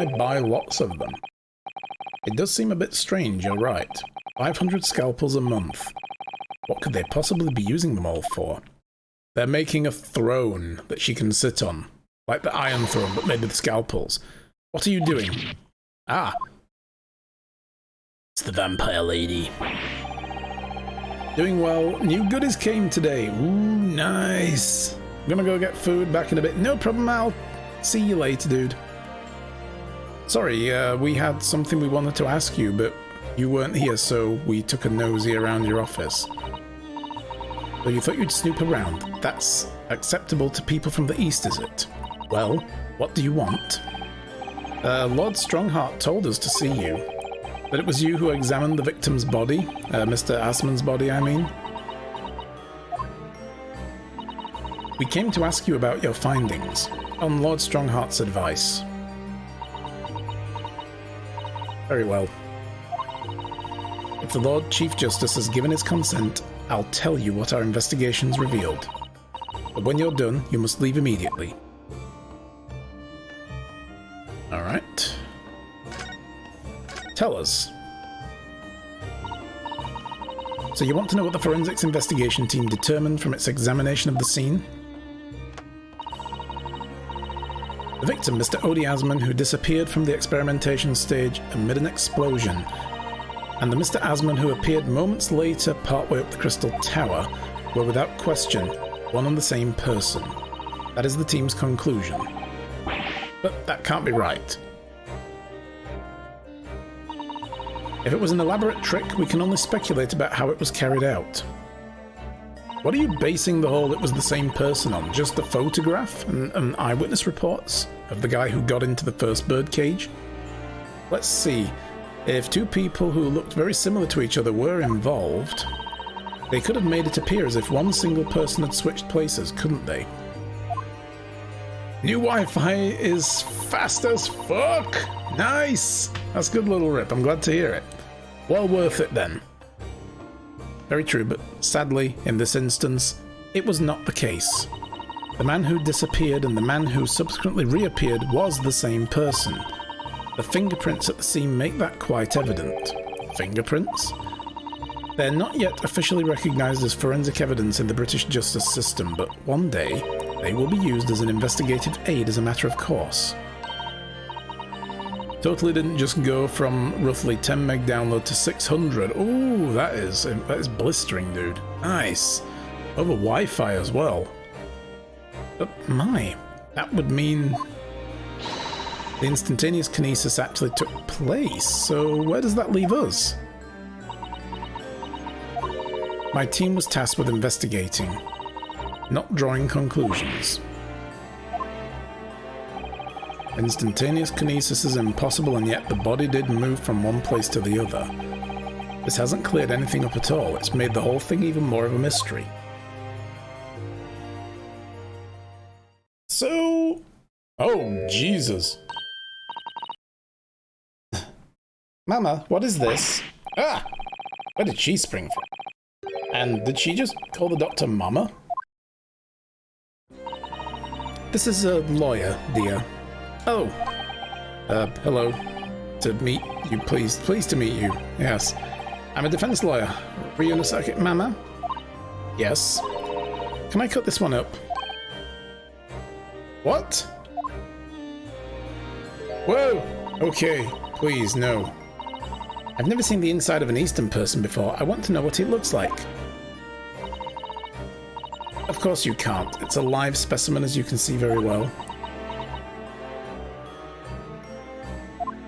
buy lots of them? It does seem a bit strange, you're right. 500 scalpels a month. What could they possibly be using them all for? They're making a throne that she can sit on. Like the Iron Throne, but made with scalpels. What are you doing? Ah. It's the vampire lady. Doing well. New goodies came today. Ooh, nice. I'm gonna go get food back in a bit. No problem, I'll see you later, dude. Sorry, we had something we wanted to ask you, but you weren't here, so we took a nosy around your office. So you thought you'd snoop around. That's acceptable to people from the East, is it? Well, what do you want? Lord Strongheart told us to see you. That it was you who examined the victim's body. Mr. Asmon's body, I mean. We came to ask you about your findings, on Lord Strongheart's advice. Very well. If the Lord Chief Justice has given his consent, I'll tell you what our investigations revealed. But when you're done, you must leave immediately. Alright. Tell us. So you want to know what the forensics investigation team determined from its examination of the scene? The victim, Mr. Odie Asman, who disappeared from the experimentation stage amid an explosion, and the Mr. Asman who appeared moments later partway up the Crystal Tower, were without question one and the same person. That is the team's conclusion. But that can't be right. If it was an elaborate trick, we can only speculate about how it was carried out. What are you basing the whole "it was the same person" on? Just the photograph and eyewitness reports of the guy who got into the first birdcage? Let's see. If two people who looked very similar to each other were involved, they could have made it appear as if one single person had switched places, couldn't they? New Wi-Fi is fast as fuck! Nice! That's a good little rip, I'm glad to hear it. Well worth it then. Very true, but sadly, in this instance, it was not the case. The man who disappeared and the man who subsequently reappeared was the same person. The fingerprints at the scene make that quite evident. Fingerprints? They're not yet officially recognised as forensic evidence in the British justice system, but one day they will be used as an investigative aid as a matter of course. Totally didn't just go from roughly 10 meg download to 600. Ooh, that is blistering, dude. Nice. Over Wi-Fi as well. But my, that would mean the instantaneous kinesis actually took place. So where does that leave us? My team was tasked with investigating, not drawing conclusions. Instantaneous kinesis is impossible, and yet the body did move from one place to the other. This hasn't cleared anything up at all. It's made the whole thing even more of a mystery. So... oh, Jesus. Mama, what is this? Ah! Where did she spring from? And did she just call the doctor Mama? This is a lawyer, dear. Oh. Hello. To meet you, pleased to meet you. Yes. I'm a defense lawyer. Ryunosaki Mama? Yes. Can I cut this one up? What? Whoa! Okay, please, no. I've never seen the inside of an Eastern person before. I want to know what it looks like. Of course you can't. It's a live specimen, as you can see very well.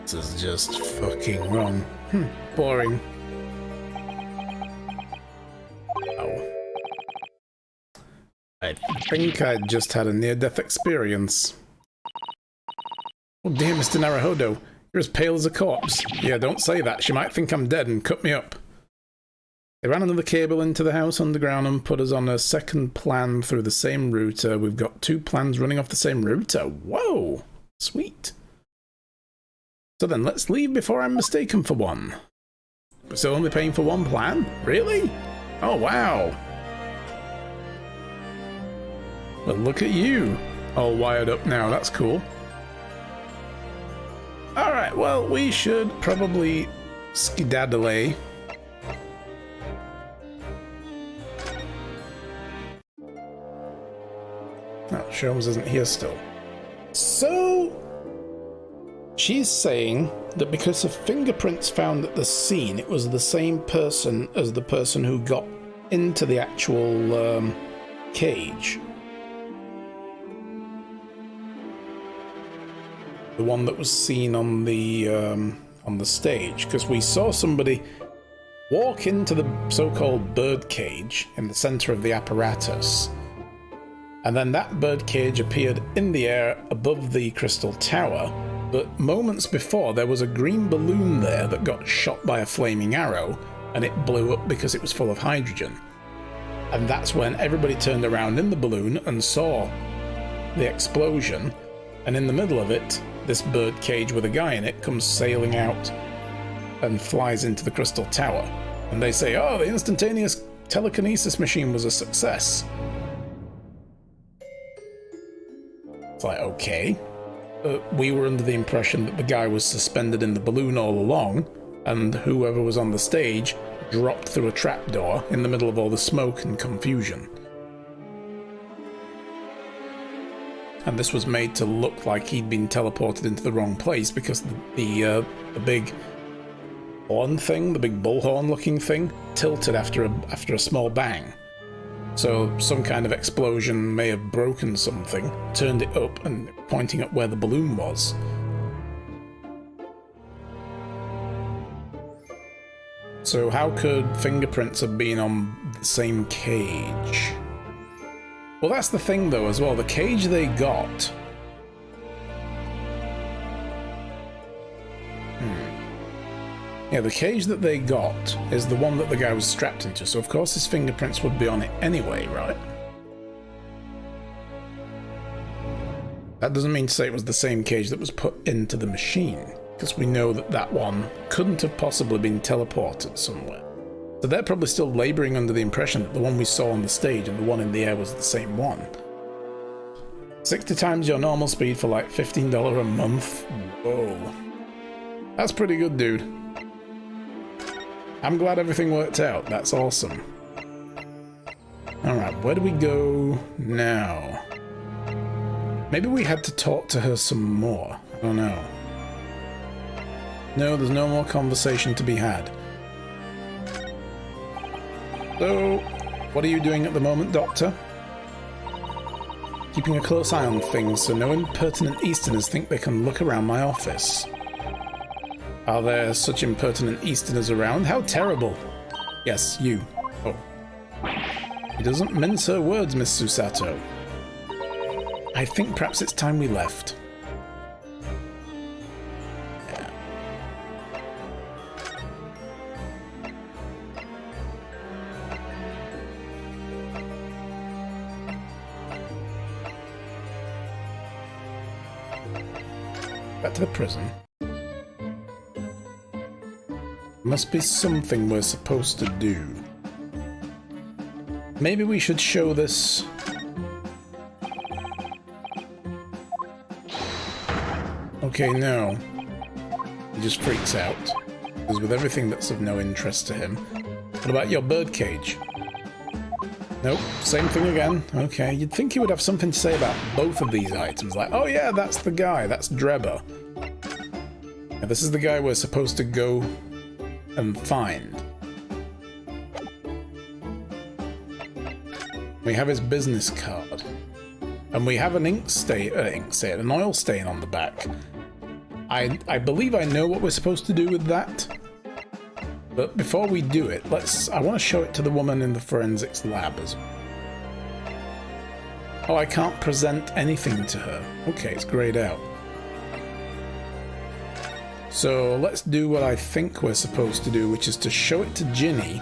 This is just fucking wrong. Boring. Oh. I think I just had a near-death experience. Oh dear, Mr. Naruhodo. You're as pale as a corpse. Yeah, don't say that. She might think I'm dead and cut me up. They ran another cable into the house underground and put us on a second plan through the same router. We've got two plans running off the same router. Whoa! Sweet. So then, let's leave before I'm mistaken for one. We're still only paying for one plan? Really? Oh, wow. Well, look at you. All wired up now. That's cool. Alright, well, we should probably skedaddle. Oh, Sholmes isn't here still. So... she's saying that because of fingerprints found at the scene, it was the same person as the person who got into the actual cage. The one that was seen on the stage, because we saw somebody walk into the so-called bird cage in the center of the apparatus, and then that bird cage appeared in the air above the Crystal Tower. But moments before, there was a green balloon there that got shot by a flaming arrow, and it blew up because it was full of hydrogen. And that's when everybody turned around in the balloon and saw the explosion, and in the middle of it, this bird cage with a guy in it comes sailing out and flies into the Crystal Tower. And they say, oh, the instantaneous telekinesis machine was a success. It's like, okay. We were under the impression that the guy was suspended in the balloon all along, and whoever was on the stage dropped through a trapdoor in the middle of all the smoke and confusion. and this was made to look like he'd been teleported into the wrong place because the big horn thing, the big bullhorn looking thing, tilted after a small bang. So some kind of explosion may have broken something, turned it up, and pointing at where the balloon was. So how could fingerprints have been on the same cage? Well, that's the thing though as well. The cage they got... Yeah, the cage that they got is the one that the guy was strapped into, so of course his fingerprints would be on it anyway, right? That doesn't mean to say it was the same cage that was put into the machine, because we know that that one couldn't have possibly been teleported somewhere. So they're probably still labouring under the impression that the one we saw on the stage and the one in the air was the same one. 60 times your normal speed for like $15 a month? Whoa. That's pretty good, dude. I'm glad everything worked out. That's awesome. Alright, where do we go now? Maybe we had to talk to her some more. I don't know. No, there's no more conversation to be had. So, what are you doing at the moment, Doctor? Keeping a close eye on things so no impertinent Easterners think they can look around my office. Are there such impertinent Easterners around? How terrible! Yes, you. Oh. He doesn't mince her words, Miss Susato. I think perhaps it's time we left. Yeah. Back to the prison. Must be something we're supposed to do. Maybe we should show this... Okay, no. He just freaks out. Because with everything that's of no interest to him. What about your birdcage? Nope, same thing again. Okay, you'd think he would have something to say about both of these items. Like, oh yeah, that's the guy, that's Drebber. Yeah, this is the guy we're supposed to go and find. We have his business card. And we have an an oil stain on the back. I believe I know what we're supposed to do with that. But before we do it, I want to show it to the woman in the forensics lab as well. Oh, I can't present anything to her. Okay, it's grayed out. So let's do what I think we're supposed to do, which is to show it to Ginny.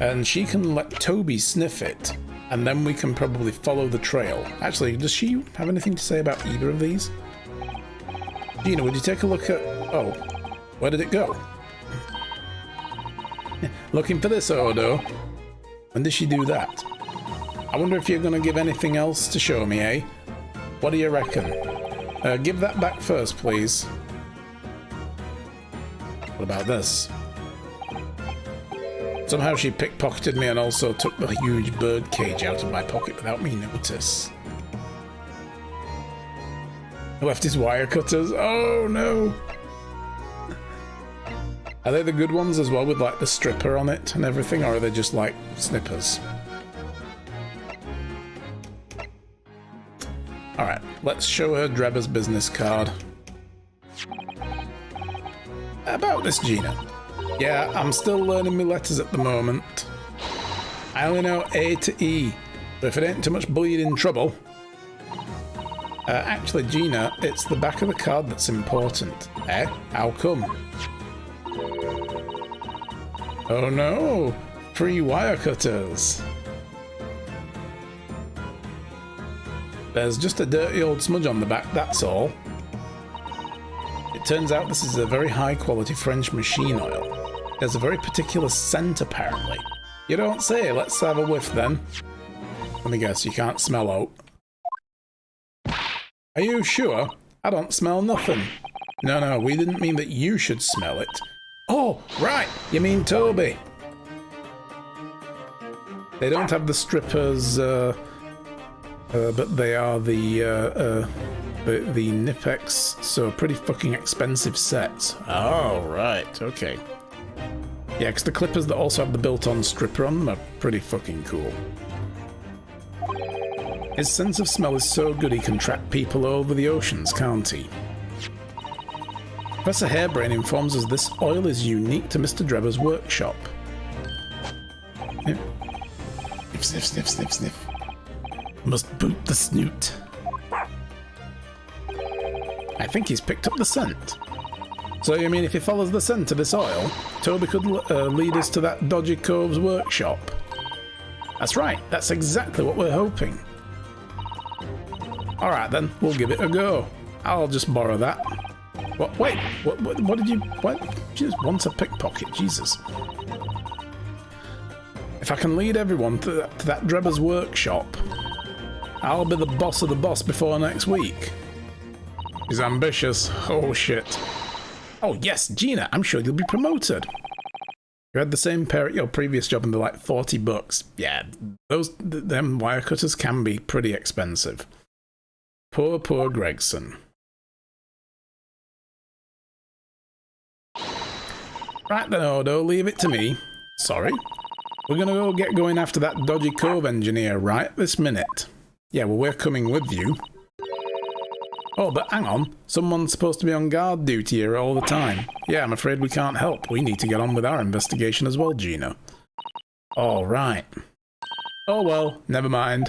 And she can let Toby sniff it. And then we can probably follow the trail. Actually, does she have anything to say about either of these? Gina, would you take a look at... Oh, where did it go? Looking for this, Odo. When did she do that? I wonder if you're going to give anything else to show me, eh? What do you reckon? Give that back first, please. What about this? Somehow she pickpocketed me and also took the huge bird cage out of my pocket without me notice. Left his wire cutters. Oh no! Are they the good ones as well, with like the stripper on it and everything, or are they just like snippers? Alright, let's show her Drebber's business card. About this, Gina. Yeah, I'm still learning my letters at the moment. I only know A to E, but if it ain't too much bleeding trouble... actually, Gina, it's the back of the card that's important. Eh? How come? Oh no! Free wire cutters! There's just a dirty old smudge on the back, that's all. It turns out this is a very high quality French machine oil. There's a very particular scent, apparently. You don't say. Let's have a whiff, then. Let me guess, you can't smell oat. Are you sure? I don't smell nothing. No, we didn't mean that you should smell it. Oh, right, you mean Toby. They don't have the strippers, but they are the Knipex, so pretty fucking expensive sets. Oh, right. Okay. Yeah, because the clippers that also have the built-on stripper on them are pretty fucking cool. His sense of smell is so good he can track people over the oceans, can't he? Professor Harebrain informs us this oil is unique to Mr. Drebber's workshop. Sniff, sniff, sniff, sniff. Must boot the snoot. I think he's picked up the scent. So you mean if he follows the scent of this oil, Toby could lead us to that dodgy cove's workshop? That's right, that's exactly what we're hoping. Alright then, we'll give it a go. I'll just borrow that. What? Wait, what did you... What? She just wants a pickpocket, Jesus. If I can lead everyone to that Drebber's workshop, I'll be the boss of the boss before next week. He's ambitious. Oh shit. Oh yes, Gina, I'm sure you'll be promoted. You had the same pair at your previous job and they're like $40. Yeah, them wire cutters can be pretty expensive. Poor Gregson. Right then, Odo, leave it to me. Sorry. We're gonna go get going after that dodgy cove engineer right this minute. Yeah, well, we're coming with you. Oh, but hang on. Someone's supposed to be on guard duty here all the time. Yeah, I'm afraid we can't help. We need to get on with our investigation as well, Gina. All right. Oh well, never mind.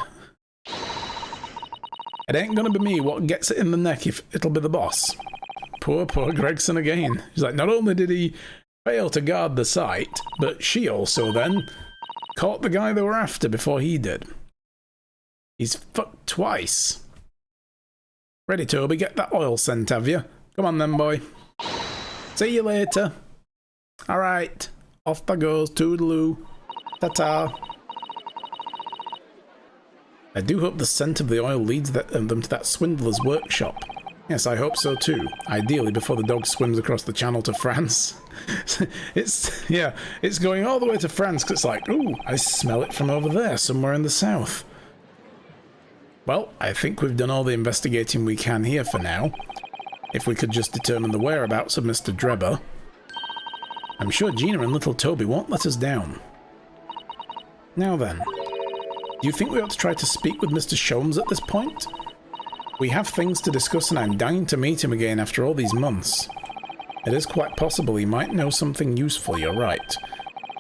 It ain't gonna be me what gets it in the neck if it'll be the boss. Poor Gregson again. He's like, not only did he fail to guard the site, but she also then caught the guy they were after before he did. He's fucked twice. Ready, Toby? Get that oil scent, have you? Come on then, boy. See you later. Alright. Off that goes. Toodaloo. Ta-ta. I do hope the scent of the oil leads them to that swindler's workshop. Yes, I hope so too. Ideally before the dog swims across the channel to France. It's going all the way to France because it's like, ooh, I smell it from over there, somewhere in the south. Well, I think we've done all the investigating we can here for now. If we could just determine the whereabouts of Mr. Drebber. I'm sure Gina and little Toby won't let us down. Now then, do you think we ought to try to speak with Mr. Sholmes at this point? We have things to discuss and I'm dying to meet him again after all these months. It is quite possible he might know something useful, you're right.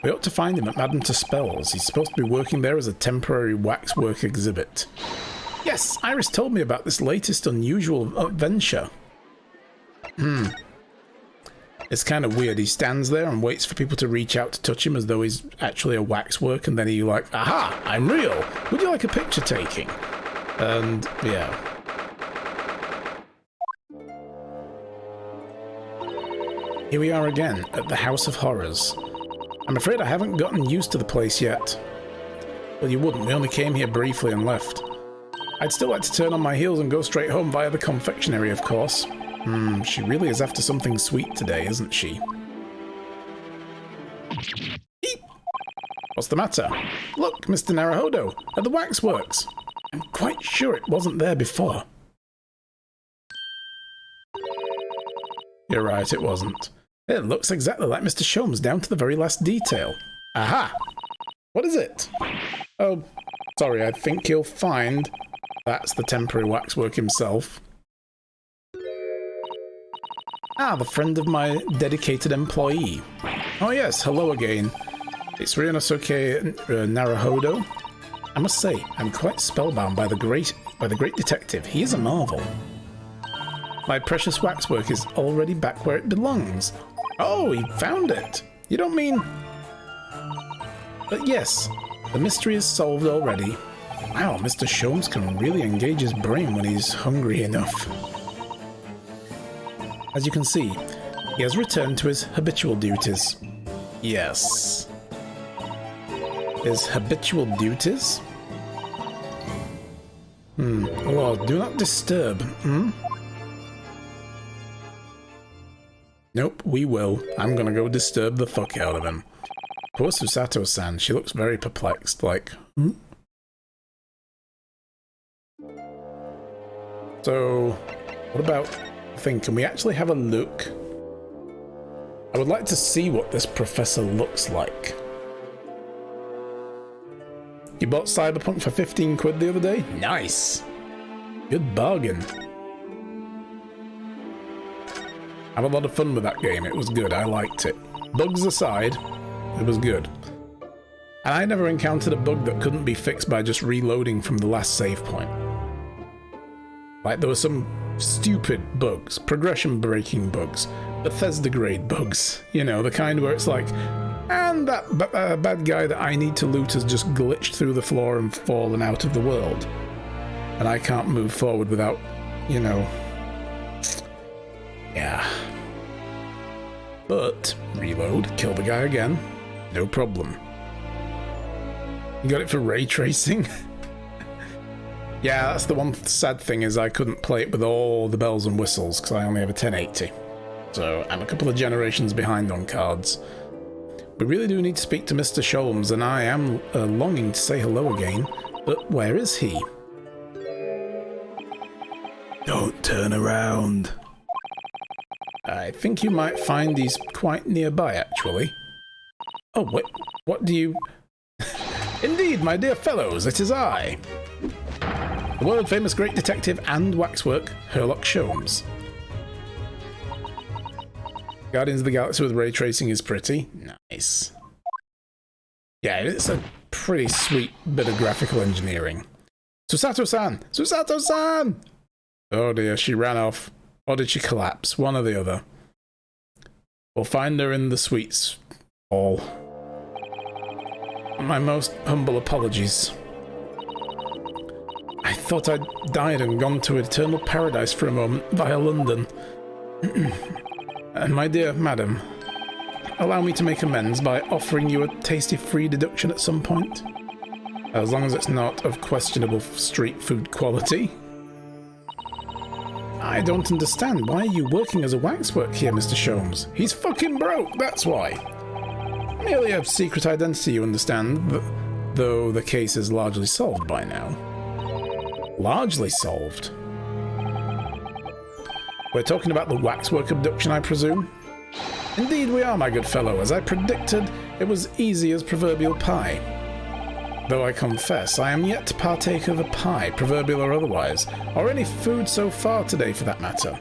We ought to find him at Madame Tuspel's. He's supposed to be working there as a temporary waxwork exhibit. Yes, Iris told me about this latest unusual venture. It's kind of weird. He stands there and waits for people to reach out to touch him as though he's actually a waxwork, and then he like, aha, I'm real. Would you like a picture taking? And yeah. Here we are again at the House of Horrors. I'm afraid I haven't gotten used to the place yet. Well, you wouldn't. We only came here briefly and left. I'd still like to turn on my heels and go straight home via the confectionery, of course. She really is after something sweet today, isn't she? Eep! What's the matter? Look, Mr. Naruhodo, at the waxworks. I'm quite sure it wasn't there before. You're right, it wasn't. It looks exactly like Mr. Sholmes down to the very last detail. Aha! What is it? Oh, sorry, I think you'll find... That's the temporary waxwork himself. Ah, the friend of my dedicated employee. Oh yes, hello again. It's Ryunosuke Naruhodo. I must say, I'm quite spellbound by the great detective. He is a marvel. My precious waxwork is already back where it belongs. Oh, he found it. You don't mean... But yes, the mystery is solved already. Wow, Mr. Sholmes can really engage his brain when he's hungry enough. As you can see, he has returned to his habitual duties. Yes. His habitual duties? Lord, do not disturb, Nope, we will. I'm gonna go disturb the fuck out of him. Poor Susato-san, she looks very perplexed, like, So, what about can we actually have a look? I would like to see what this professor looks like. You bought Cyberpunk for 15 quid the other day? Nice. Good bargain. I had a lot of fun with that game. It was good. I liked it. Bugs aside, it was good. And I never encountered a bug that couldn't be fixed by just reloading from the last save point. Like, there were some stupid bugs, progression breaking bugs, Bethesda grade bugs, you know, the kind where it's like, and that bad guy that I need to loot has just glitched through the floor and fallen out of the world. And I can't move forward without, you know. Yeah. But, reload, kill the guy again, no problem. You got it for ray tracing? Yeah, that's the one sad thing, is I couldn't play it with all the bells and whistles because I only have a 1080. So I'm a couple of generations behind on cards. We really do need to speak to Mr. Sholmes, and I am longing to say hello again, but where is he? Don't turn around. I think you might find he's quite nearby, actually. Oh, wait, what do you... Indeed, my dear fellows, it is I. The world-famous great detective and waxwork, Herlock Sholmes. Guardians of the Galaxy with ray tracing is pretty. Nice. Yeah, it's a pretty sweet bit of graphical engineering. Susato-san! Susato-san! Oh dear, she ran off. Or did she collapse? One or the other. We'll find her in the sweets hall. My most humble apologies. I thought I'd died and gone to eternal paradise for a moment via London. And my dear madam, allow me to make amends by offering you a tasty free deduction at some point. As long as it's not of questionable street food quality. I don't understand. Why are you working as a waxwork here, Mr. Sholmes? He's fucking broke, that's why. Merely a secret identity, you understand, though the case is largely solved by now. Largely solved? We're talking about the waxwork abduction, I presume? Indeed we are, my good fellow. As I predicted, it was easy as proverbial pie. Though I confess, I am yet to partake of a pie, proverbial or otherwise, or any food so far today for that matter.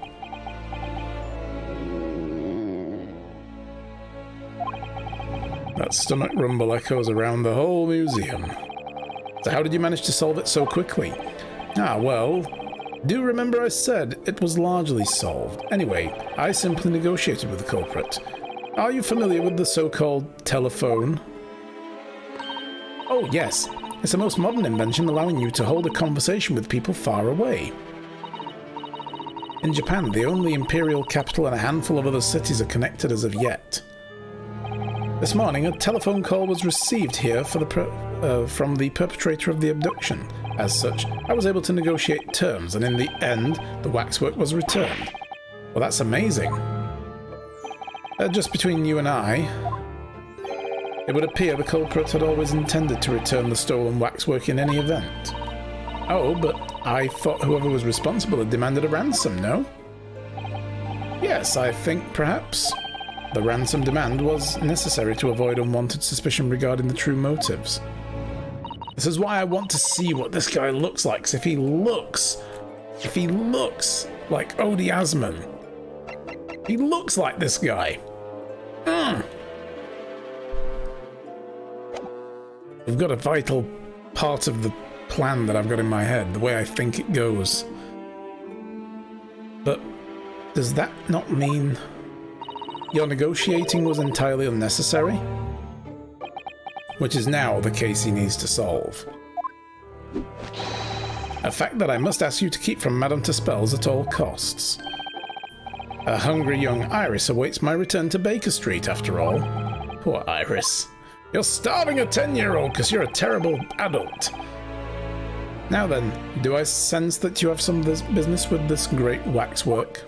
That stomach rumble echoes around the whole museum. So how did you manage to solve it so quickly? Ah, well, do remember I said it was largely solved. Anyway, I simply negotiated with the culprit. Are you familiar with the so-called telephone? Oh, yes. It's a most modern invention allowing you to hold a conversation with people far away. In Japan, the only imperial capital and a handful of other cities are connected as of yet. This morning, a telephone call was received here for from the perpetrator of the abduction. As such, I was able to negotiate terms, and in the end, the waxwork was returned. Well, that's amazing. Just between you and I, it would appear the culprit had always intended to return the stolen waxwork in any event. Oh, but I thought whoever was responsible had demanded a ransom, no? Yes, I think perhaps the ransom demand was necessary to avoid unwanted suspicion regarding the true motives. This is why I want to see what this guy looks like, 'cause if he looks like Odie Asman, he looks like this guy. We've got a vital part of the plan that I've got in my head, the way I think it goes. But does that not mean your negotiating was entirely unnecessary? Which is now the case he needs to solve. A fact that I must ask you to keep from Madame Tuspel's at all costs. A hungry young Iris awaits my return to Baker Street, after all. Poor Iris. You're starving a 10-year-old because you're a terrible adult. Now then, do I sense that you have some business with this great waxwork?